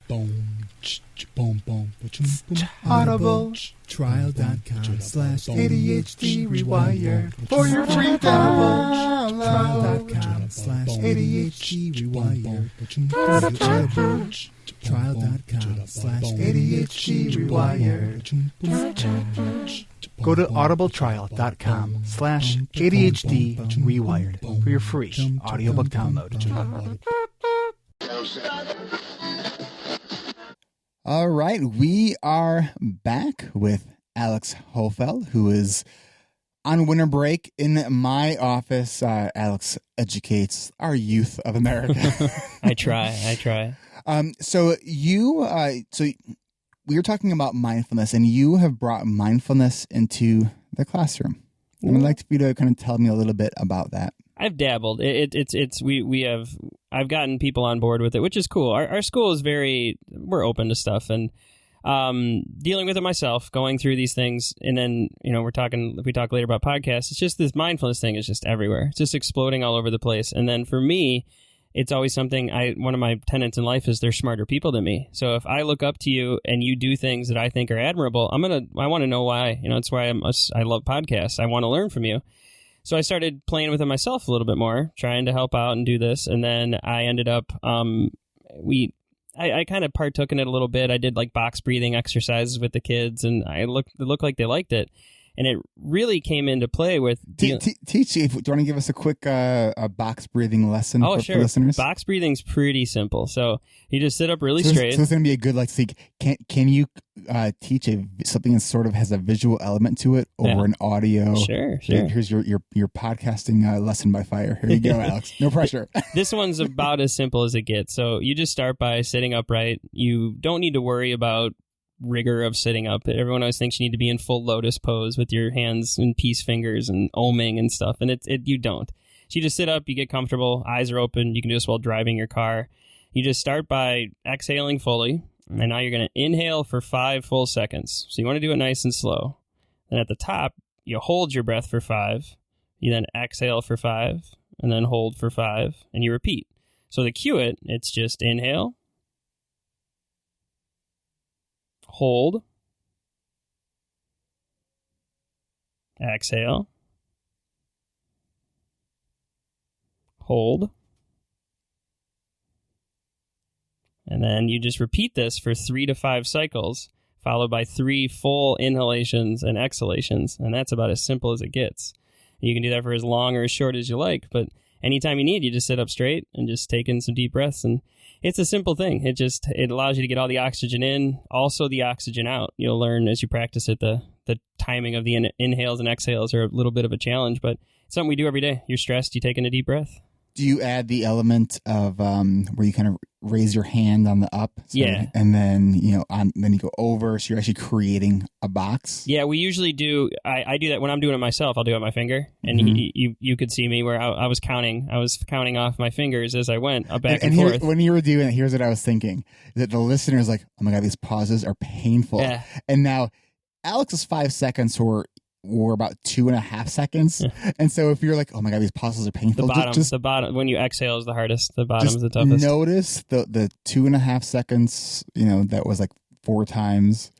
Speaker 4: Audibletrial.com/ADHD rewired for your free download. Trial.com/ADHD rewired. Trial.com/ADHD rewired. Go to audibletrial.com/ADHD rewired for your free audiobook download.
Speaker 3: All right, we are back with Alex Hofeld, who is on winter break in my office. Alex educates our youth of America.
Speaker 1: I try.
Speaker 3: So we were talking about mindfulness, and you have brought mindfulness into the classroom. I would like for you to kind of tell me a little bit about that.
Speaker 1: I've dabbled. I've gotten people on board with it, which is cool. Our school is we're open to stuff, and dealing with it myself, going through these things, and then we talk later about podcasts. It's just this mindfulness thing is just everywhere. It's just exploding all over the place. And then for me, it's always something. One of my tenets in life is they're smarter people than me. So if I look up to you and you do things that I think are admirable, I want to know why. It's why I love podcasts. I want to learn from you. So I started playing with it myself a little bit more, trying to help out and do this. And then I ended up, I kind of partook in it a little bit. I did like box breathing exercises with the kids, and it looked like they liked it. And it really came into play with...
Speaker 3: Teach, do you want to give us a quick a box breathing lesson for listeners?
Speaker 1: Box breathing's pretty simple. So you just sit up really straight.
Speaker 3: So it's going to be a good, can you teach something that sort of has a visual element to it over an audio?
Speaker 1: Sure.
Speaker 3: Here's your podcasting lesson by fire. Here you go, Alex. No pressure.
Speaker 1: This one's about as simple as it gets. So you just start by sitting upright. You don't need to worry about rigor of sitting up. Everyone always thinks you need to be in full lotus pose with your hands and peace fingers and oming and stuff, and you don't. So you just sit up, you get comfortable, eyes are open. You can do this while driving your car. You just start by exhaling fully, and now you're going to inhale for 5 full seconds. So you want to do it nice and slow. Then at the top, you hold your breath for 5. You then exhale for 5, and then hold for 5, and you repeat. So to cue it, it's just inhale, hold, exhale, hold, and then you just repeat this for 3 to 5 cycles followed by 3 full inhalations and exhalations. And that's about as simple as it gets. You can do that for as long or as short as you like, but anytime you need, you just sit up straight and just take in some deep breaths. And it's a simple thing. It allows you to get all the oxygen in, also the oxygen out. You'll learn as you practice it, the timing of the inhales and exhales are a little bit of a challenge, but it's something we do every day. You're stressed, you take in a deep breath.
Speaker 3: Do you add the element of where you kind of raise your hand on the up?
Speaker 1: Yeah.
Speaker 3: And then, then you go over. So you're actually creating a box.
Speaker 1: Yeah, we usually do. I do that when I'm doing it myself. I'll do it with my finger. And you could see me where I was counting. I was counting off my fingers as I went back and forth.
Speaker 3: When you were doing it, here's what I was thinking. That the listener's like, oh my God, these pauses are painful.
Speaker 1: Yeah.
Speaker 3: And now Alex's 5 seconds were about 2.5 seconds. Yeah. And so if you're like, oh my God, these pauses are painful.
Speaker 1: The bottom, when you exhale is the hardest. The bottom is the toughest.
Speaker 3: Notice the 2.5 seconds, that was like 4 times.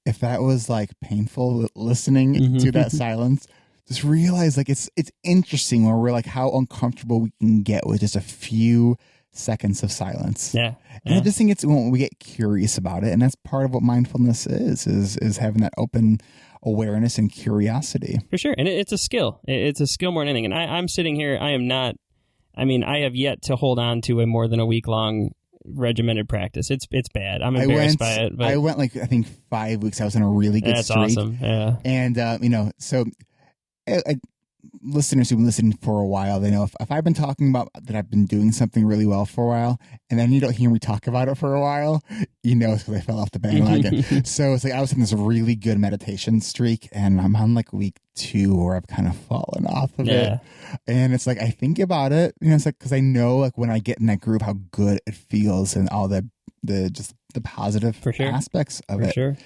Speaker 3: If that was like painful listening to that silence, just realize like it's interesting where we're like how uncomfortable we can get with just a few seconds of silence.
Speaker 1: Yeah.
Speaker 3: And I just think it's when we get curious about it. And that's part of what mindfulness is having that open awareness and curiosity.
Speaker 1: For sure. And it's a skill. It's a skill more than anything. And I'm sitting here, I have yet to hold on to a more than a week long regimented practice. It's bad. I'm embarrassed by it. But
Speaker 3: I went like, I think 5 weeks. I was in a really good streak.
Speaker 1: That's awesome. Yeah.
Speaker 3: And, so listeners who've been listening for a while, they know if I've been talking about that I've been doing something really well for a while, and then you don't hear me talk about it for a while, it's because I fell off the bandwagon. So it's like I was in this really good meditation streak, and I'm on like week 2 where I've kind of fallen off of it. And it's like I think about it, it's like because I know like when I get in that group how good it feels and all the just the positive aspects of it.
Speaker 1: Sure.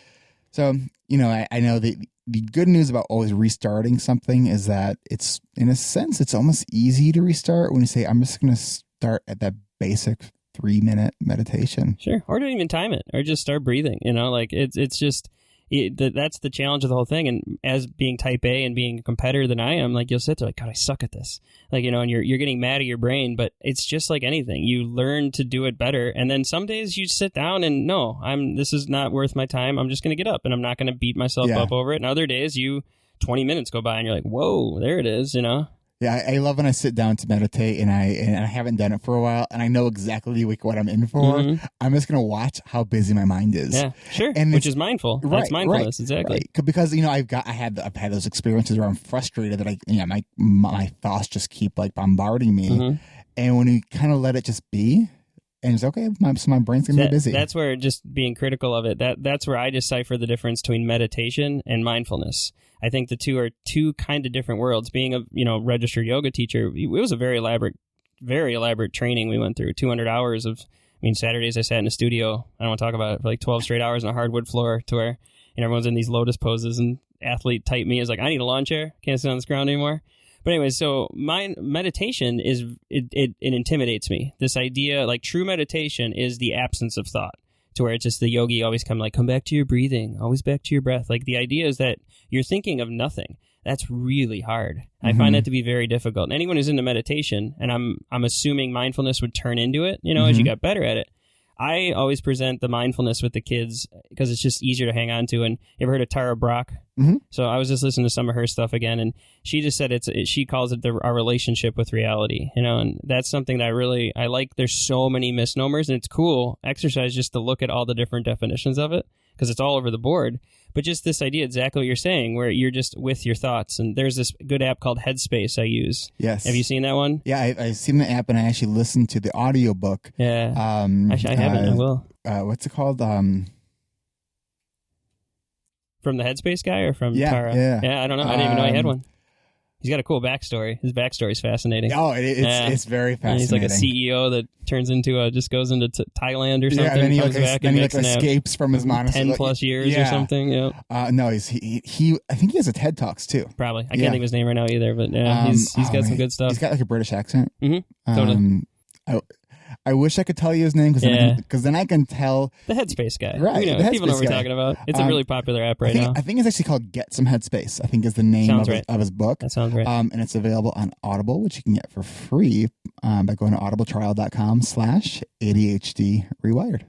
Speaker 3: So I know that the good news about always restarting something is that it's, in a sense, it's almost easy to restart when you say, I'm just going to start at that basic 3-minute meditation.
Speaker 1: Sure. Or don't even time it or just start breathing, it's just, that's the challenge of the whole thing. And as being type A and being a competitor than I am, like you'll sit there like, God, I suck at this. Like, and you're getting mad at your brain, but it's just like anything. You learn to do it better. And then some days you sit down and no, this is not worth my time. I'm just going to get up and I'm not going to beat myself up over it. And other days 20 minutes go by and you're like, whoa, there it is,
Speaker 3: Yeah, I love when I sit down to meditate and I haven't done it for a while and I know exactly what I'm in for. I'm just gonna watch how busy my mind is.
Speaker 1: Yeah, sure. And which is mindful. That's mindfulness, exactly.
Speaker 3: Right. Because I've had those experiences where I'm frustrated that my thoughts just keep like bombarding me, and when you kind of let it just be. And it's okay, my brain's going to be busy.
Speaker 1: That's where just being critical of it, that's where I decipher the difference between meditation and mindfulness. I think the two are two kind of different worlds. Being a registered yoga teacher, it was a very elaborate training we went through. 200 hours of, Saturdays I sat in a studio, I don't want to talk about it, for like 12 straight hours on a hardwood floor to where everyone's in these lotus poses and athlete type me is like, I need a lawn chair, can't sit on this ground anymore. But anyway, so my meditation is, it intimidates me. This idea, like true meditation is the absence of thought, to where it's just the yogi always come back to your breathing, always back to your breath. Like the idea is that you're thinking of nothing. That's really hard. I find that to be very difficult. And anyone who's into meditation, and I'm assuming mindfulness would turn into it, as you got better at it. I always present the mindfulness with the kids because it's just easier to hang on to. And you ever heard of Tara Brach? So I was just listening to some of her stuff again, and she just said she calls it our relationship with reality, and that's something that I like. There's so many misnomers, and it's cool exercise just to look at all the different definitions of it because it's all over the board. But just this idea, exactly what you're saying, where you're just with your thoughts. And there's this good app called Headspace I use.
Speaker 3: Yes.
Speaker 1: Have you seen that one?
Speaker 3: Yeah, I've seen the app, and I actually listened to the audiobook.
Speaker 1: Yeah. Actually, I haven't. I will.
Speaker 3: What's it called?
Speaker 1: From the Headspace guy or from Tara?
Speaker 3: Yeah,
Speaker 1: I don't know. I didn't even know he had one. He's got a cool backstory. His backstory is fascinating.
Speaker 3: Oh, it's very fascinating.
Speaker 1: And he's like a CEO that turns into just goes into Thailand or something. Yeah,
Speaker 3: and
Speaker 1: comes back and
Speaker 3: escapes from his monastery
Speaker 1: 10 plus years or something. Yeah.
Speaker 3: No, he I think he has a TED Talks too.
Speaker 1: Probably. I can't think of his name right now either, but he's got some good stuff.
Speaker 3: He's got like a British accent.
Speaker 1: Totally.
Speaker 3: I wish I could tell you his name because then I can tell.
Speaker 1: The Headspace guy.
Speaker 3: Right.
Speaker 1: People know what we're talking about. It's a really popular app now.
Speaker 3: I think it's actually called Get Some Headspace, I think is the name of his book.
Speaker 1: That sounds right.
Speaker 3: And it's available on Audible, which you can get for free by going to audibletrial.com/ADHD Rewired.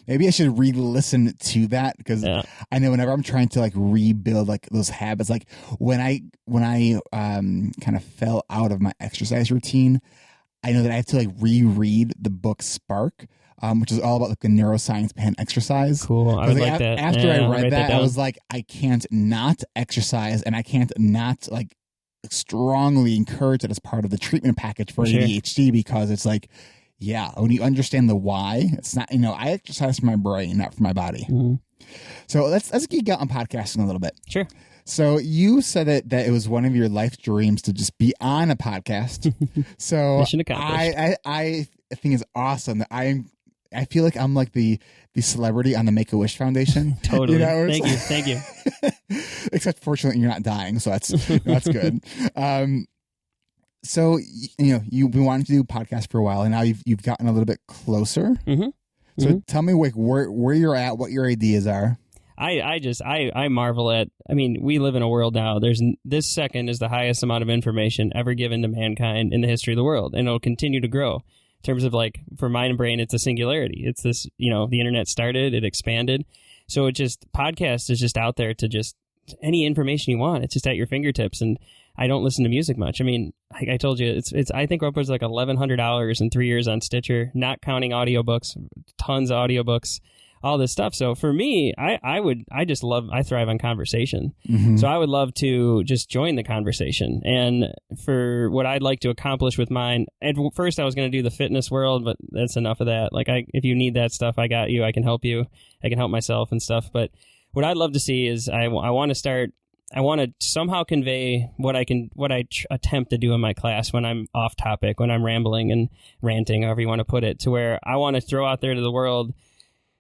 Speaker 3: maybe I should re-listen to that, because I know whenever I'm trying to like rebuild like those habits, like when I kind of fell out of my exercise routine, I know that I have to like reread the book Spark, which is all about like the neuroscience behind exercise.
Speaker 1: Cool. I would like that.
Speaker 3: After I read that,
Speaker 1: I
Speaker 3: was like, I can't not exercise, and I can't not like strongly encourage it as part of the treatment package for ADHD, because it's like, yeah, when you understand the why, it's not, I exercise for my brain, not for my body. Mm-hmm. So let's geek out on podcasting a little bit.
Speaker 1: Sure.
Speaker 3: So you said that it was one of your life dreams to just be on a podcast. So
Speaker 1: Mission accomplished.
Speaker 3: I think it's awesome that I feel like I'm like the celebrity on the Make-A-Wish Foundation.
Speaker 1: Totally. Thank you.
Speaker 3: Except fortunately you're not dying, so that's good. So you've been wanting to do a podcast for a while, and now you've gotten a little bit closer. Mm-hmm. So tell me like where you're at, what your ideas are.
Speaker 1: I marvel at, we live in a world now. This second is the highest amount of information ever given to mankind in the history of the world, and it'll continue to grow. In terms of like, for mind and brain, it's a singularity. It's this, the internet started, it expanded. So podcast is just out there to just any information you want. It's just at your fingertips. And I don't listen to music much. Like I told you, it's I think upwards like 1,100 hours in 3 years on Stitcher, not counting audiobooks, tons of audiobooks, all this stuff. So for me, I thrive on conversation. Mm-hmm. So I would love to just join the conversation. And for what I'd like to accomplish with mine, at first I was going to do the fitness world, but that's enough of that. Like if you need that stuff, I got you. I can help you. I can help myself and stuff. But what I'd love to see is I want to somehow convey what I attempt to do in my class when I'm off topic, when I'm rambling and ranting, however you want to put it, to where I want to throw out there to the world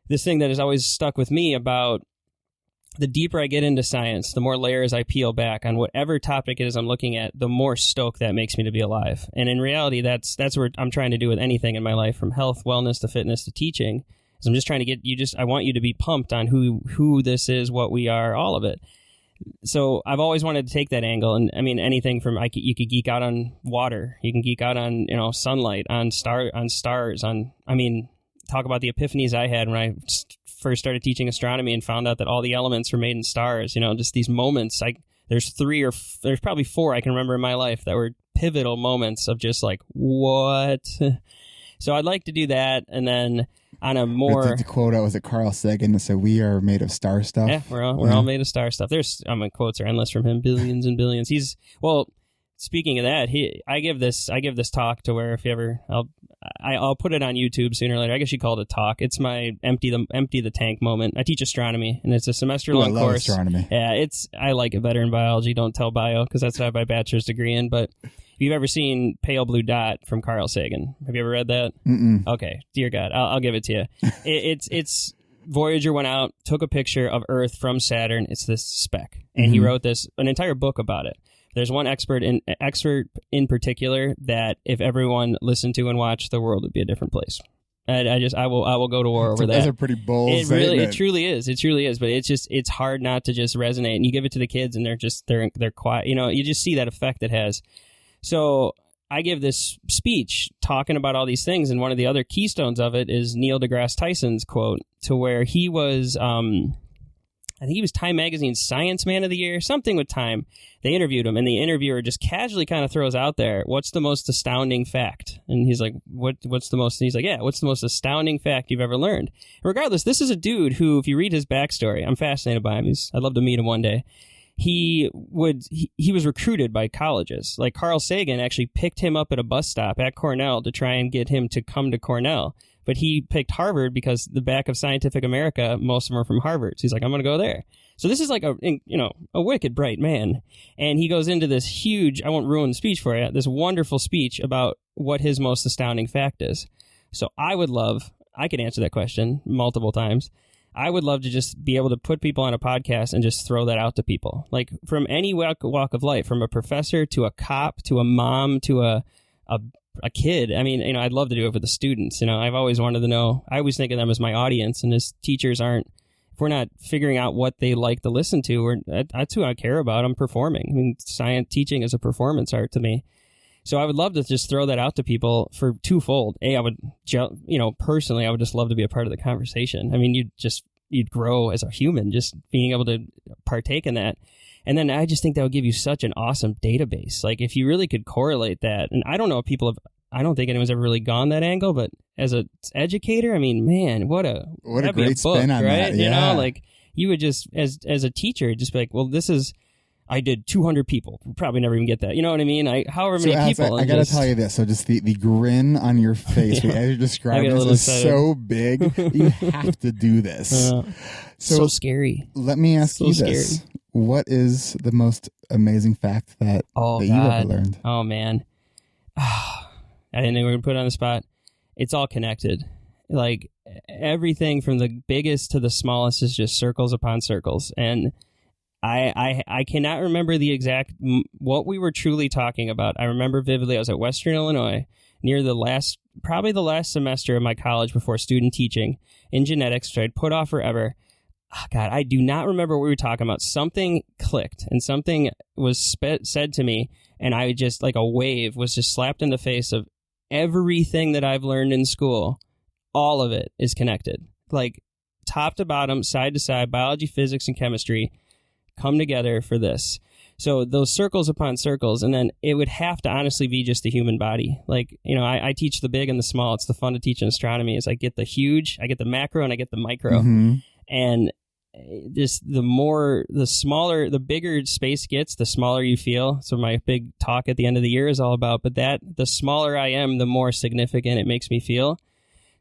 Speaker 1: this thing that has always stuck with me about the deeper I get into science, the more layers I peel back on whatever topic it is I'm looking at, the more stoked that makes me to be alive. And in reality, that's what I'm trying to do with anything in my life, from health, wellness, to fitness, to teaching. So I'm just trying to get you, I want you to be pumped on who this is, what we are, all of it. So I've always wanted to take that angle. And anything from, you could geek out on water. You can geek out on, sunlight, on stars, talk about the epiphanies I had when I first started teaching astronomy and found out that all the elements were made in stars. Just these moments. There's probably 4 I can remember in my life that were pivotal moments of just like, what? So I'd like to do that. And then on a more...
Speaker 3: The quote out was at Carl Sagan that said, "We are made of star stuff."
Speaker 1: Yeah, we're all made of star stuff. There's, quotes are endless from him, billions and billions. Speaking of that, I give this talk to where if you ever, I'll put it on YouTube sooner or later. I guess you call it a talk. It's my empty the tank moment. I teach astronomy, and it's a semester-long course. I love astronomy. Yeah, I like it better in biology. Don't tell bio, because that's what I have my bachelor's degree in. But if you've ever seen Pale Blue Dot from Carl Sagan, have you ever read that?
Speaker 3: Mm-mm.
Speaker 1: Okay, dear God, I'll give it to you. It's Voyager went out, took a picture of Earth from Saturn. It's this speck, and he wrote an entire book about it. There's one expert in particular that if everyone listened to and watched, the world would be a different place. I will go to war over that.
Speaker 3: That's a pretty bold statement.
Speaker 1: It truly is. But it's hard not to just resonate. And you give it to the kids, and they're quiet. You just see that effect it has. So I give this speech talking about all these things, and one of the other keystones of it is Neil deGrasse Tyson's quote, to where he was. I think he was Time Magazine's Science Man of the Year, something with Time. They interviewed him, and the interviewer just casually kind of throws out there, "What's the most astounding fact?" And he's like, "What's the most?" And he's like, "Yeah, what's the most astounding fact you've ever learned?" Regardless, this is a dude who, if you read his backstory, I'm fascinated by him. I'd love to meet him one day. He was recruited by colleges. Like Carl Sagan actually picked him up at a bus stop at Cornell to try and get him to come to Cornell. But he picked Harvard because the back of Scientific America, most of them are from Harvard. So he's like, I'm going to go there. So this is like a wicked bright man. And he goes into this huge, I won't ruin the speech for you, this wonderful speech about what his most astounding fact is. So I could answer that question multiple times. I would love to just be able to put people on a podcast and just throw that out to people. Like from any walk of life, from a professor to a cop to a mom to a kid. I'd love to do it for the students. I've always wanted to know. I always think of them as my audience, and as teachers if we're not figuring out what they like to listen to, that's who I care about. I'm performing. Science teaching is a performance art to me. So I would love to just throw that out to people for twofold. I would, personally, I would just love to be a part of the conversation. I mean, you'd grow as a human just being able to partake in that. And then I just think that would give you such an awesome database. Like if you really could correlate that, and I don't know if I don't think anyone's ever really gone that angle, but as an educator, I mean, man, what a
Speaker 3: great spin on
Speaker 1: right?
Speaker 3: that. Yeah.
Speaker 1: Like you would just, as a teacher, just be like, well, I did 200 people. We'll probably never even get that. You know what I mean? However many
Speaker 3: Alex,
Speaker 1: people.
Speaker 3: I got to tell you this. So just the grin on your face as you're describing this is so big. You have to do this.
Speaker 1: So scary.
Speaker 3: Let me ask you this.
Speaker 1: Scary.
Speaker 3: What is the most amazing fact that you ever learned?
Speaker 1: Oh, man. I didn't think we were going to put it on the spot. It's all connected. Like everything from the biggest to the smallest is just circles upon circles. And I cannot remember the exact what we were truly talking about. I remember vividly. I was at Western Illinois near probably the last semester of my college before student teaching in genetics, which I'd put off forever. Oh, God, I do not remember what we were talking about. Something clicked and something was said to me, and I just like a wave was just slapped in the face of everything that I've learned in school. All of it is connected, like top to bottom, side to side, biology, physics, and chemistry come together for this. So those circles upon circles, and then it would have to honestly be just the human body. Like, I teach the big and the small. It's the fun to teach in astronomy is I get the huge, I get the macro, and I get the micro.
Speaker 3: Mm-hmm.
Speaker 1: And just the bigger space gets, the smaller you feel. So my big talk at the end of the year is all about, but the smaller I am, the more significant it makes me feel.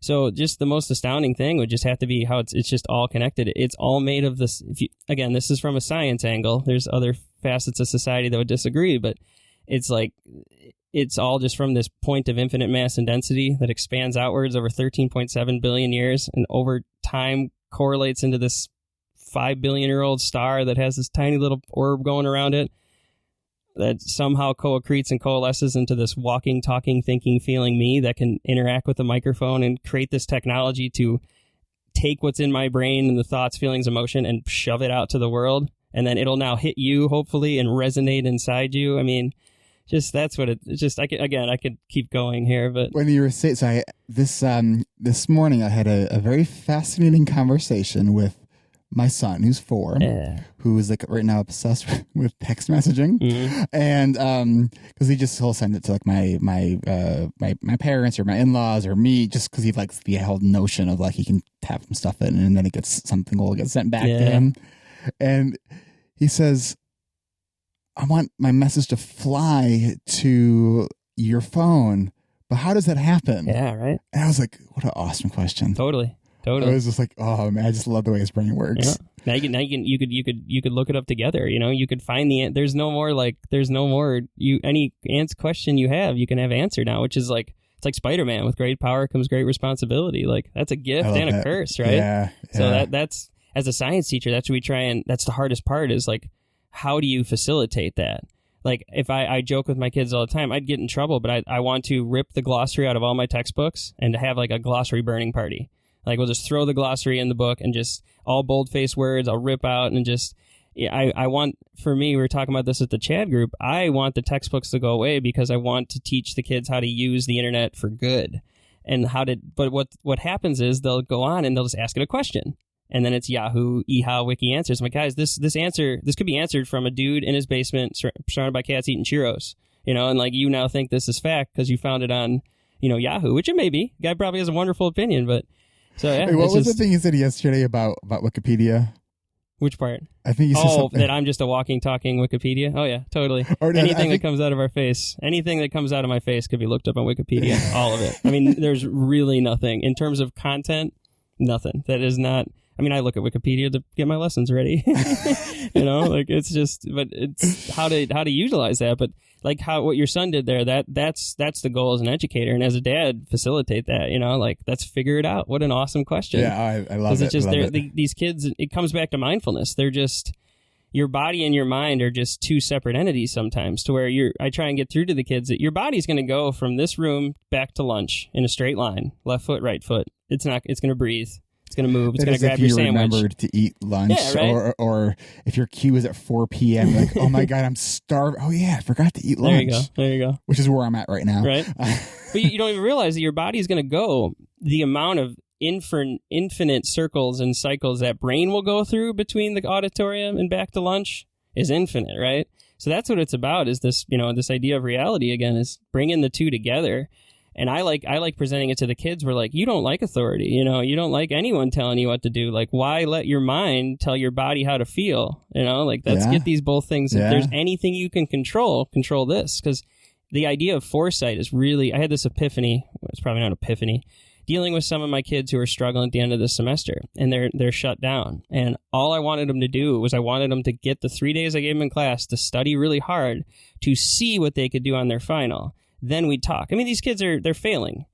Speaker 1: So just the most astounding thing would just have to be how it's just all connected. It's all made of this. Again, this is from a science angle. There's other facets of society that would disagree, but it's like it's all just from this point of infinite mass and density that expands outwards over 13.7 billion years, and over time correlates into this 5 billion-year-old star that has this tiny little orb going around it that somehow co-accretes and coalesces into this walking, talking, thinking, feeling me that can interact with the microphone and create this technology to take what's in my brain and the thoughts, feelings, emotion and shove it out to the world. And then it'll now hit you, hopefully, and resonate inside you. I mean, just that's what it's just. I could keep going here, but
Speaker 3: when you were saying, so this morning I had a very fascinating conversation with my son, who's 4, who is like right now obsessed with text messaging, and because he'll send it to like my parents or my in-laws or me, just because he likes the whole notion of like he can tap some stuff in and then something will get sent back to him, and he says, "I want my message to fly to your phone, but how does that happen?"
Speaker 1: Yeah, right.
Speaker 3: And I was like, "What an awesome question!"
Speaker 1: Totally.
Speaker 3: I was just like, oh man, I just love the way his brain works.
Speaker 1: Yeah. You could look it up together. You could find there's no more any question you have, you can have answered now, which is like, it's like Spider-Man, with great power comes great responsibility. Like that's a gift and a curse, right?
Speaker 3: Yeah.
Speaker 1: So that's, as a science teacher, that's what that's the hardest part is like, how do you facilitate that? Like if I joke with my kids all the time, I'd get in trouble, but I want to rip the glossary out of all my textbooks and to have like a glossary burning party. Like we'll just throw the glossary in the book and just all boldface words I'll rip out and just, I want, for me, we were talking about this at the Chad group, I want the textbooks to go away because I want to teach the kids how to use the internet for good. And but what happens is they'll go on and they'll just ask it a question. And then it's Yahoo, Ehow, Wiki Answers. I'm like, guys, this could be answered from a dude in his basement surrounded by cats eating churros, and like you now think this is fact because you found it on, Yahoo, which it may be. Guy probably has a wonderful opinion, but so yeah.
Speaker 3: Wait, what was the thing you said yesterday about Wikipedia?
Speaker 1: Which part?
Speaker 3: I think you said something.
Speaker 1: That I'm just a walking, talking Wikipedia. Oh yeah, totally. Anything that comes out of our face, anything that comes out of my face could be looked up on Wikipedia. All of it. I mean, there's really nothing in terms of content. Nothing that is not. I mean, I look at Wikipedia to get my lessons ready. Like it's just, but it's how to utilize that. But like what your son did there, that's the goal as an educator and as a dad, facilitate that. Like let's figure it out. What an awesome question.
Speaker 3: Yeah, I love it.
Speaker 1: Just these kids. It comes back to mindfulness. They're just, your body and your mind are just two separate entities sometimes. To where I try and get through to the kids that your body's going to go from this room back to lunch in a straight line, left foot, right foot. It's going to breathe. It's going to move. It's going to
Speaker 3: That
Speaker 1: grab
Speaker 3: is
Speaker 1: your
Speaker 3: if you
Speaker 1: sandwich.
Speaker 3: remembered to eat lunch,
Speaker 1: Yeah, right.
Speaker 3: or if your cue is at 4 p.m., you're like, oh my God, I'm starving. Oh yeah, I forgot to eat lunch.
Speaker 1: There you go.
Speaker 3: Which is where I'm at right now.
Speaker 1: Right. But you don't even realize that your body's going to go the amount of infinite circles and cycles that brain will go through between the auditorium and back to lunch is infinite, right? So that's what it's about, is this, this idea of reality again, is bringing the two together. And I like presenting it to the kids. We're like, you don't like authority, you don't like anyone telling you what to do. Like, why let your mind tell your body how to feel? Let's get these both things.
Speaker 3: Yeah.
Speaker 1: If there's anything you can control this. Because the idea of foresight is really, I had this epiphany. It's probably not epiphany. Dealing with some of my kids who are struggling at the end of the semester, and they're shut down. And all I wanted them to do was I wanted them to get the 3 days I gave them in class to study really hard to see what they could do on their final. Then we'd talk. I mean, these kids they're failing,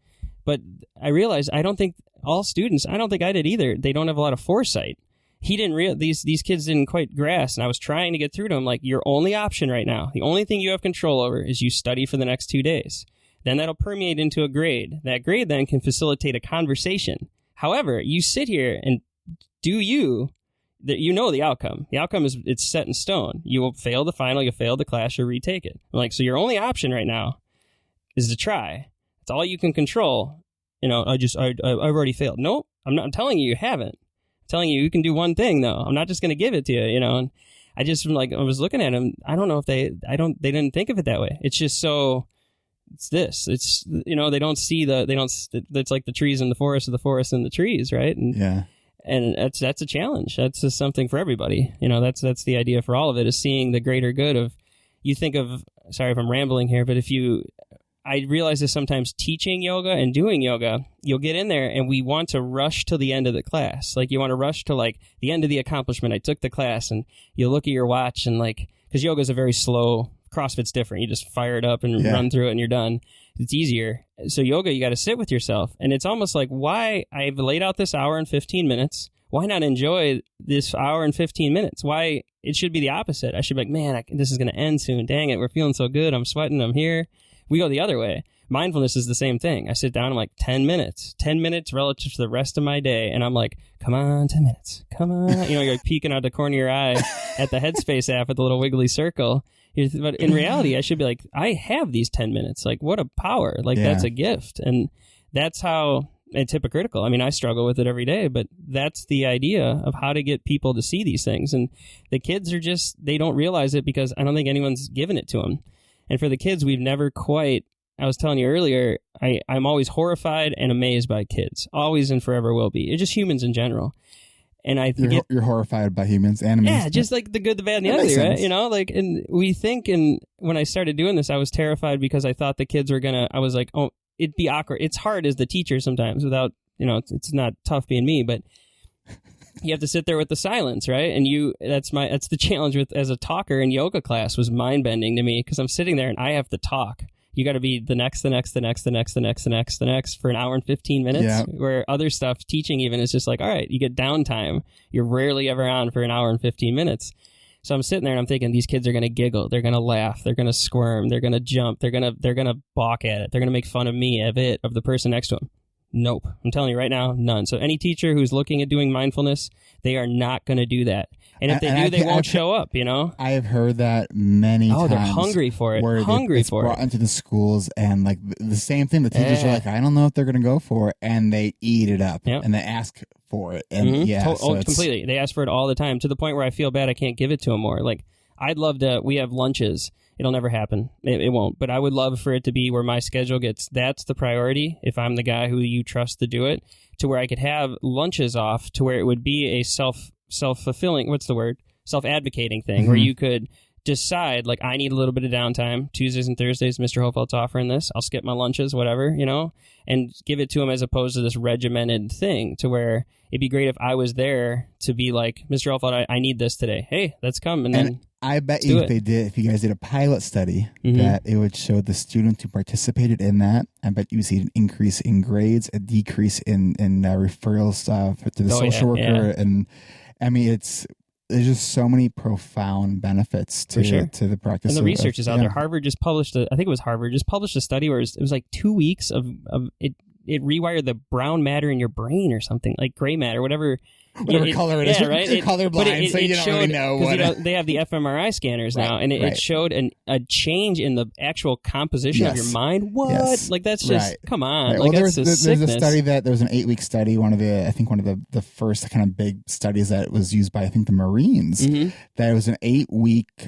Speaker 1: but I realized I don't think all students, I don't think I did either. They don't have a lot of foresight. These kids didn't quite grasp, and I was trying to get through to them, like, your only option right now, the only thing you have control over is you study for the next 2 days. Then that'll permeate into a grade. That grade then can facilitate a conversation. However, you sit here and the outcome. The outcome is it's set in stone. You will fail the final, you'll fail the class, you'll retake it. I'm like, so your only option right now is to try. It's all you can control. I've already failed. Nope, I'm telling you haven't. I'm telling you can do one thing though. I'm not just going to give it to you, and I just I was looking at them. I don't know if they didn't think of it that way. It's just so. It's they don't see it's like the trees in the forest of the forest and the trees, right? And
Speaker 3: yeah.
Speaker 1: And that's a challenge. That's just something for everybody. That's the idea for all of it, is seeing the greater good of, you think of, sorry if I'm rambling here, but I realize this sometimes teaching yoga and doing yoga, you'll get in there and we want to rush to the end of the class. Like, you want to rush to like the end of the accomplishment. I took the class, and you look at your watch and because yoga is a very slow, CrossFit's different. You just fire it up and run through it and you're done. It's easier. So yoga, you got to sit with yourself. And it's almost like, why I've laid out this hour and 15 minutes. Why not enjoy this hour and 15 minutes? Why it should be the opposite. I should be like, man, this is going to end soon. Dang it. We're feeling so good. I'm sweating. I'm here. We go the other way. Mindfulness is the same thing. I sit down, I'm like, 10 minutes relative to the rest of my day. And I'm like, come on, 10 minutes. Come on. You're like peeking out the corner of your eye at the Headspace app with the little wiggly circle. But in reality, I should be like, I have these 10 minutes. Like, what a power. That's a gift. And that's how it's hypocritical. I mean, I struggle with it every day, but that's the idea of how to get people to see these things. And the kids they don't realize it because I don't think anyone's given it to them. And for the kids, we've never quite, I was telling you earlier, I'm always horrified and amazed by kids. Always and forever will be. It's just humans in general. And I think
Speaker 3: you're horrified by humans and amazed.
Speaker 1: Yeah, just like the good, the bad, and the ugly, right? And we think, and when I started doing this, I was terrified because I thought the kids were I was like, oh, it'd be awkward. It's hard as the teacher sometimes without, it's not tough being me, but you have to sit there with the silence, right? And that's the challenge as a talker in yoga class was mind bending to me, because I'm sitting there and I have to talk. You got to be the next for an hour and 15 minutes,
Speaker 3: yeah.
Speaker 1: Where other stuff, teaching even, is just like, all right, you get downtime. You're rarely ever on for an hour and 15 minutes. So I'm sitting there and I'm thinking, these kids are going to giggle. They're going to laugh. They're going to squirm. They're going to jump. They're going to balk at it. They're going to make fun of me, of the person next to them. Nope. I'm telling you right now, none. So any teacher who's looking at doing mindfulness, they are not going to do that. And if they do, they won't show up, I
Speaker 3: have heard that many times.
Speaker 1: Oh, they're hungry for it.
Speaker 3: It's brought into the schools, and like the same thing. The teachers are like, I don't know if they're going to go for it, and they eat it up, and they ask for it. And
Speaker 1: completely. They ask for it all the time, to the point where I feel bad I can't give it to them more. Like, I'd love to, we have lunches. It'll never happen. It won't. But I would love for it to be where my schedule that's the priority, if I'm the guy who you trust to do it, to where I could have lunches off, to where it would be a self-fulfilling, self-advocating thing, where you could decide, like, I need a little bit of downtime. Tuesdays and Thursdays, Mr. Hofeld's offering this. I'll skip my lunches, whatever, and give it to him, as opposed to this regimented thing, to where it'd be great if I was there to be like, Mr. Hofeld, I need this today. Hey, let's come. And then
Speaker 3: I bet you if you guys did a pilot study, that it would show the students who participated in that. I bet you would see an increase in grades, a decrease in referrals to the social worker. Yeah. And I mean, there's just so many profound benefits to the practice.
Speaker 1: And the research is out there. Harvard just published, I think it was Harvard, just published a study where it was like 2 weeks of it it rewired the brown matter in your brain or something, like gray matter, whatever.
Speaker 3: Whatever color it is.
Speaker 1: Yeah, right.
Speaker 3: You're colorblind, so you don't really know what.
Speaker 1: They have the fMRI scanners now, and it showed a change in the actual composition of your mind. What?
Speaker 3: Yes.
Speaker 1: Like that's just come on.
Speaker 3: Right.
Speaker 1: Like
Speaker 3: well,
Speaker 1: that's
Speaker 3: there's a study there was an 8-week study. One of the first kind of big studies that was used by the Marines.
Speaker 1: Mm-hmm.
Speaker 3: That it was an 8-week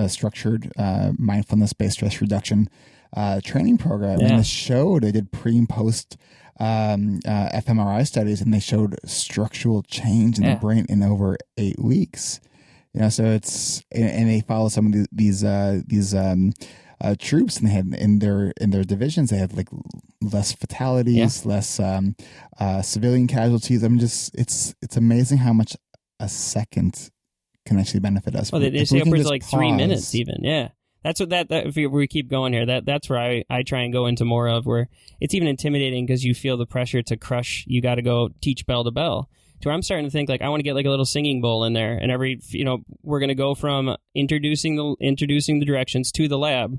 Speaker 3: structured mindfulness based stress reduction training program, and it showed they did pre and post fMRI studies, and they showed structural change in the brain in over 8 weeks. So it's and they follow some of these troops, and they had in their divisions they had like less fatalities, less civilian casualties. It's amazing how much a second can actually benefit us.
Speaker 1: Oh, they say upwards of like 3 minutes even. Yeah. That's what that if we keep going here, that's where I try and go into more of, where it's even intimidating because you feel the pressure to crush. You got to go teach bell to bell. To where I'm starting to think like I want to get like a little singing bowl in there, and we're going to go from introducing the directions to the lab,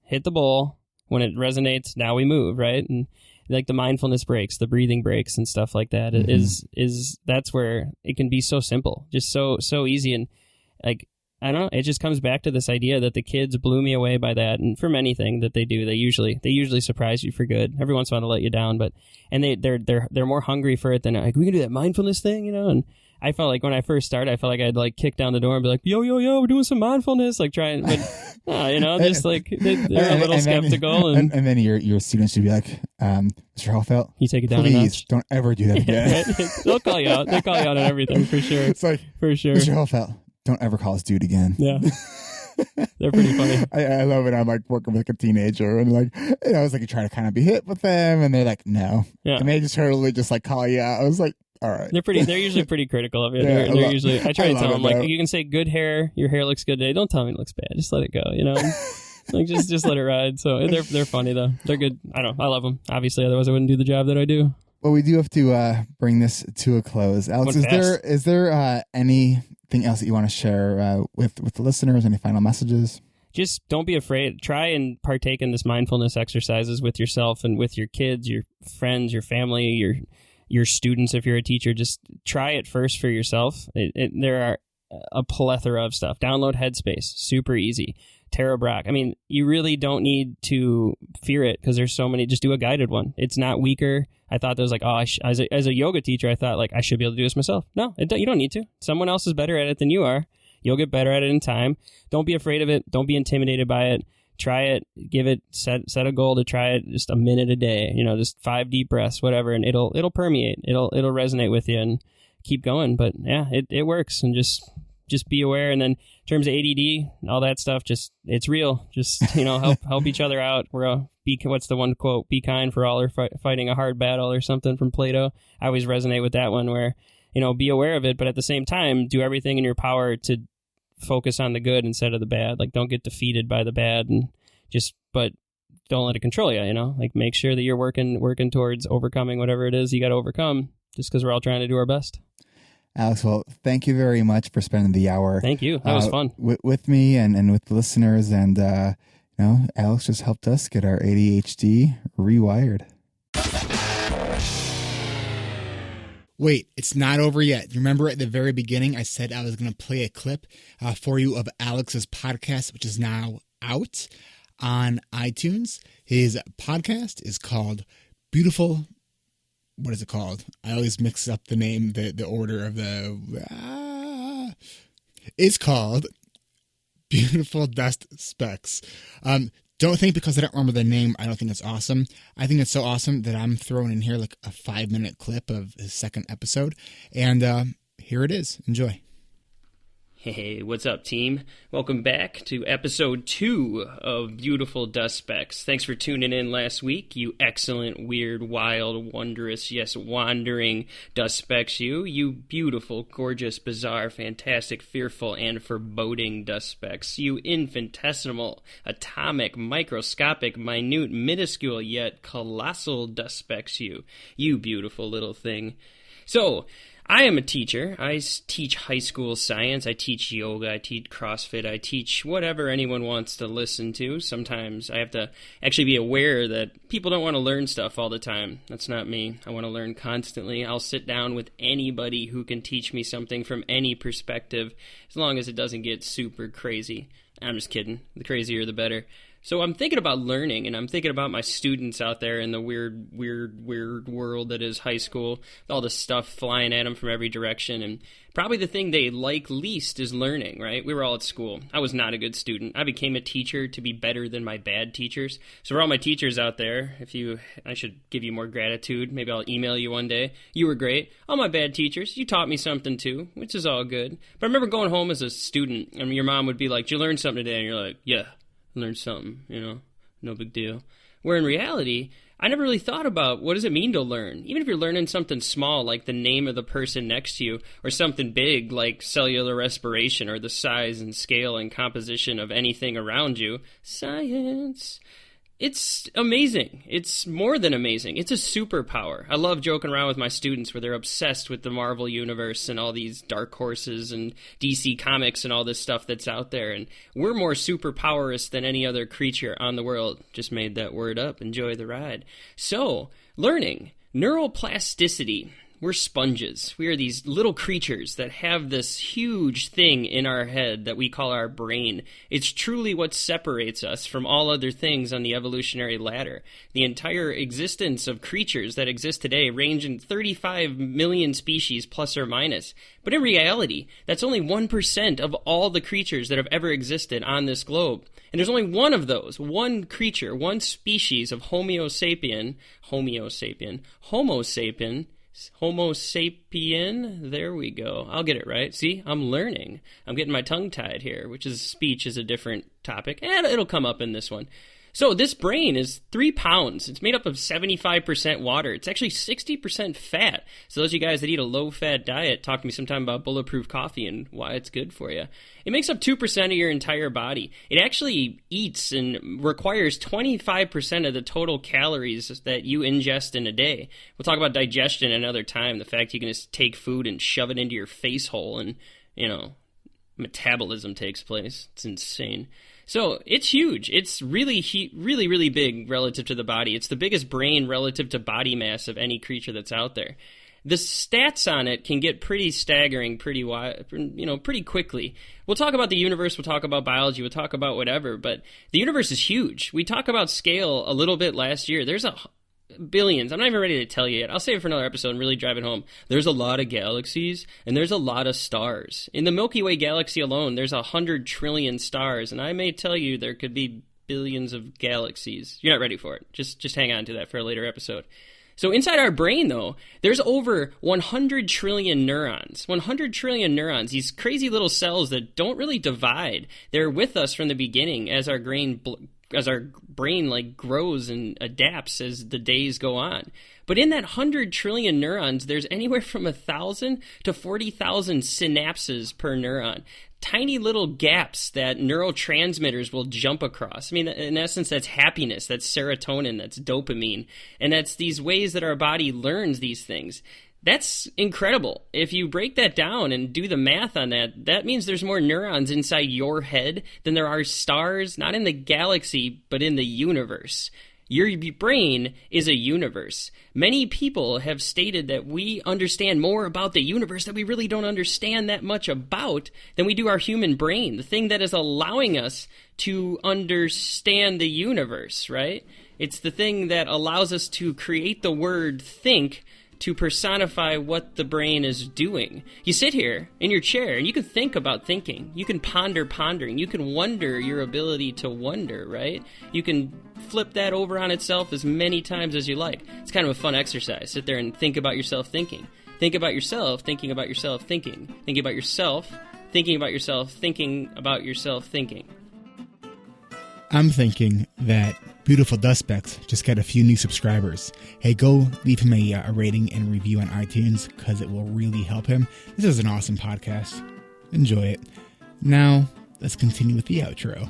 Speaker 1: hit the bowl when it resonates. Now we move, right? And like the mindfulness breaks, the breathing breaks, and stuff like that is that's where it can be so simple, just so easy, and like. I don't know. It just comes back to this idea that the kids blew me away by that, and from anything that they do, they usually surprise you for good. Every once in a while, they'll let you down, but they're more hungry for it than like we can do that mindfulness thing, And I felt like when I first started, I'd like kick down the door and be like, yo, we're doing some mindfulness, like trying, but just like they're a little skeptical,
Speaker 3: and then your students should be like, Mr. Hellfeld,
Speaker 1: you take it down.
Speaker 3: Please don't ever do that again.
Speaker 1: Right? They'll call you out. They call you out on everything for sure.
Speaker 3: It's like
Speaker 1: for sure,
Speaker 3: Mr. Hellfeld. Don't ever call us dude again.
Speaker 1: Yeah. They're pretty funny.
Speaker 3: I love it. I'm like working with like a teenager, and like, it's like you try to kind of be hit with them, and they're like, no. Yeah. And they just totally just like call you out. I was like, all right.
Speaker 1: They're usually pretty critical of it. They're usually, I try to tell them, like, you can say good hair, your hair looks good today. Don't tell me it looks bad. Just let it go, Like, just let it ride. So they're funny, though. They're good. I don't know. I love them. Obviously, otherwise I wouldn't do the job that I do.
Speaker 3: Well, we do have to bring this to a close. Alex, is there anything else that you want to share with the listeners? Any final messages?
Speaker 1: Just don't be afraid. Try and partake in this mindfulness exercises with yourself and with your kids, your friends, your family, your students. If you're a teacher, just try it first for yourself. There are a plethora of stuff. Download Headspace, super easy. Tara Brach. I mean, you really don't need to fear it because there's so many. Just do a guided one. It's not weaker. I thought there was like, as a yoga teacher, I thought like I should be able to do this myself. No, you don't need to. Someone else is better at it than you are. You'll get better at it in time. Don't be afraid of it. Don't be intimidated by it. Try it. Give it. Set a goal to try it. Just a minute a day. Just 5 deep breaths, whatever, and it'll permeate. It'll resonate with you and keep going. But yeah, it works. And just be aware. And then in terms of ADD, all that stuff, it's real. Just, help each other out. What's the one quote? Be kind for all are fighting a hard battle or something from Plato. I always resonate with that one where, be aware of it, but at the same time, do everything in your power to focus on the good instead of the bad. Like, don't get defeated by the bad but don't let it control you, like make sure that you're working towards overcoming whatever it is you got to overcome just because we're all trying to do our best.
Speaker 3: Alex, well, thank you very much for spending the hour.
Speaker 1: Thank you. That was fun.
Speaker 3: With me and with the listeners. And, Alex just helped us get our ADHD rewired.
Speaker 2: Wait, it's not over yet. Remember at the very beginning, I said I was going to play a clip for you of Alex's podcast, which is now out on iTunes. His podcast is called Beautiful... What is it called? I always mix up the name, the order of the... It's called Beautiful Dust Specks. Don't think because I don't remember the name, I don't think it's awesome. I think it's so awesome that I'm throwing in here like a 5-minute clip of his second episode. And here it is. Enjoy.
Speaker 1: Hey, what's up, team? Welcome back to episode 2 of Beautiful Dust Specks. Thanks for tuning in last week, you excellent, weird, wild, wondrous, yes, wandering dust specks, you beautiful, gorgeous, bizarre, fantastic, fearful, and foreboding dust specks, you infinitesimal, atomic, microscopic, minute, minuscule, yet colossal dust specks, you beautiful little thing. So, I am a teacher. I teach high school science. I teach yoga. I teach CrossFit. I teach whatever anyone wants to listen to. Sometimes I have to actually be aware that people don't want to learn stuff all the time. That's not me. I want to learn constantly. I'll sit down with anybody who can teach me something from any perspective, as long as it doesn't get super crazy. I'm just kidding. The crazier, the better. So I'm thinking about learning, and I'm thinking about my students out there in the weird world that is high school, with all the stuff flying at them from every direction. And probably the thing they like least is learning, right? We were all at school. I was not a good student. I became a teacher to be better than my bad teachers. So for all my teachers out there, I should give you more gratitude. Maybe I'll email you one day. You were great. All my bad teachers, you taught me something too, which is all good. But I remember going home as a student, and your mom would be like, "Did you learn something today?" And you're like, "Yeah. Learn something, no big deal." Where in reality, I never really thought about what does it mean to learn. Even if you're learning something small like the name of the person next to you, or something big like cellular respiration or the size and scale and composition of anything around you, science. It's amazing. It's more than amazing. It's a superpower. I love joking around with my students where they're obsessed with the Marvel Universe and all these dark horses and DC Comics and all this stuff that's out there. And we're more superpowerous than any other creature on the world. Just made that word up. Enjoy the ride. So, learning. Neuroplasticity. We're sponges. We are these little creatures that have this huge thing in our head that we call our brain. It's truly what separates us from all other things on the evolutionary ladder. The entire existence of creatures that exist today range in 35 million species plus or minus. But in reality, that's only 1% of all the creatures that have ever existed on this globe. And there's only one of those, one creature, one species of Homo sapien, there we go. I'll get it right. See, I'm learning. I'm getting my tongue tied here, which is speech is a different topic. And it'll come up in this one. So this brain is 3 pounds. It's made up of 75% water. It's actually 60% fat. So those of you guys that eat a low-fat diet, talk to me sometime about bulletproof coffee and why it's good for you. It makes up 2% of your entire body. It actually eats and requires 25% of the total calories that you ingest in a day. We'll talk about digestion another time. The fact you can just take food and shove it into your face hole and, metabolism takes place. It's insane. So it's huge. It's really big relative to the body. It's the biggest brain relative to body mass of any creature that's out there. The stats on it can get pretty staggering pretty quickly. We'll talk about the universe, we'll talk about biology, we'll talk about whatever, but the universe is huge. We talked about scale a little bit last year. There's billions. I'm not even ready to tell you yet. I'll save it for another episode and really drive it home. There's a lot of galaxies, and there's a lot of stars. In the Milky Way galaxy alone, there's 100 trillion stars, and I may tell you there could be billions of galaxies. You're not ready for it. Just hang on to that for a later episode. So inside our brain, though, there's over 100 trillion neurons. 100 trillion neurons, these crazy little cells that don't really divide. They're with us from the beginning as our brain grows and adapts as the days go on. But in that 100 trillion neurons, there's anywhere from 1,000 to 40,000 synapses per neuron. Tiny little gaps that neurotransmitters will jump across. I mean, in essence, that's happiness, that's serotonin, that's dopamine, and that's these ways that our body learns these things. That's incredible. If you break that down and do the math on that, that means there's more neurons inside your head than there are stars, not in the galaxy, but in the universe. Your brain is a universe. Many people have stated that we understand more about the universe that we really don't understand that much about than we do our human brain, the thing that is allowing us to understand the universe, right? It's the thing that allows us to create the word think to personify what the brain is doing. You sit here in your chair and you can think about thinking. You can ponder pondering. You can wonder your ability to wonder, right? You can flip that over on itself as many times as you like. It's kind of a fun exercise. Sit there and think about yourself thinking. Think about yourself thinking about yourself thinking. Thinking about yourself thinking about yourself thinking about yourself thinking.
Speaker 2: I'm thinking that Beautiful Dust Specks just got a few new subscribers. Hey, go leave him a rating and review on iTunes because it will really help him. This is an awesome podcast. Enjoy it. Now, let's continue with the outro.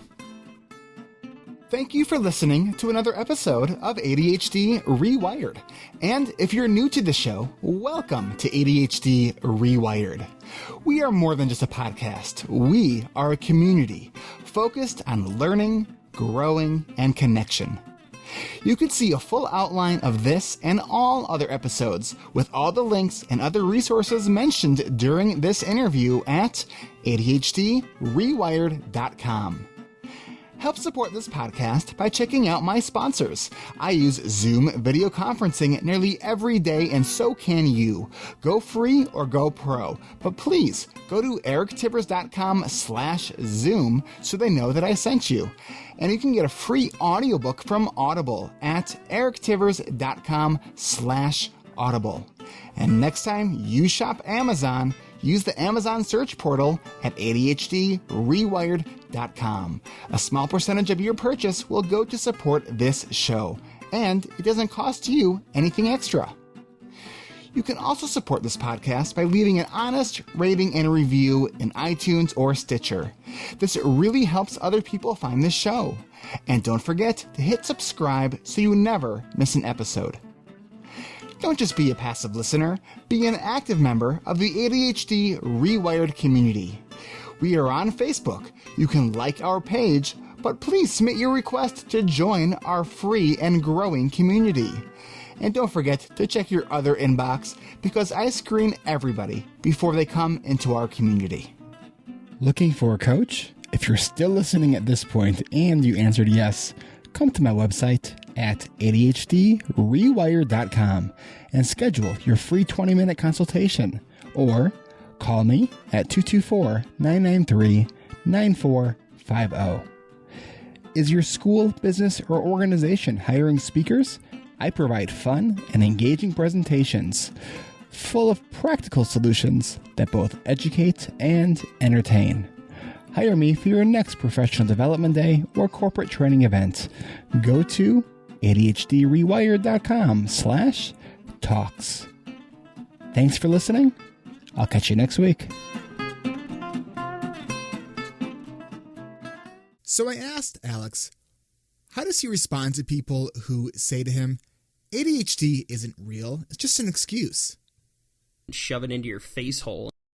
Speaker 2: Thank you for listening to another episode of ADHD Rewired. And if you're new to the show, welcome to ADHD Rewired. We are more than just a podcast. We are a community focused on learning, growing, and connection. You can see a full outline of this and all other episodes with all the links and other resources mentioned during this interview at ADHDrewired.com. Help support this podcast by checking out my sponsors. I use Zoom video conferencing nearly every day, and so can you. Go free or go pro. But please, go to erictibbers.com/Zoom so they know that I sent you. And you can get a free audiobook from Audible at erictibbers.com/Audible. And next time you shop Amazon, use the Amazon search portal at ADHDrewired.com. A small percentage of your purchase will go to support this show, and it doesn't cost you anything extra. You can also support this podcast by leaving an honest rating and review in iTunes or Stitcher. This really helps other people find this show. And don't forget to hit subscribe so you never miss an episode. Don't just be a passive listener, be an active member of the ADHD Rewired community. We are on Facebook. You can like our page, but please submit your request to join our free and growing community. And don't forget to check your other inbox because I screen everybody before they come into our community.
Speaker 3: Looking for a coach? If you're still listening at this point and you answered yes, come to my website at ADHDrewired.com and schedule your free 20-minute consultation, or call me at 224-993-9450. Is your school, business, or organization hiring speakers? I provide fun and engaging presentations full of practical solutions that both educate and entertain. Hire me for your next professional development day or corporate training event. Go to ADHDrewired.com/talks. Thanks for listening. I'll catch you next week.
Speaker 2: So I asked Alex, how does he respond to people who say to him, ADHD isn't real, it's just an excuse?
Speaker 1: Shove it into your face hole.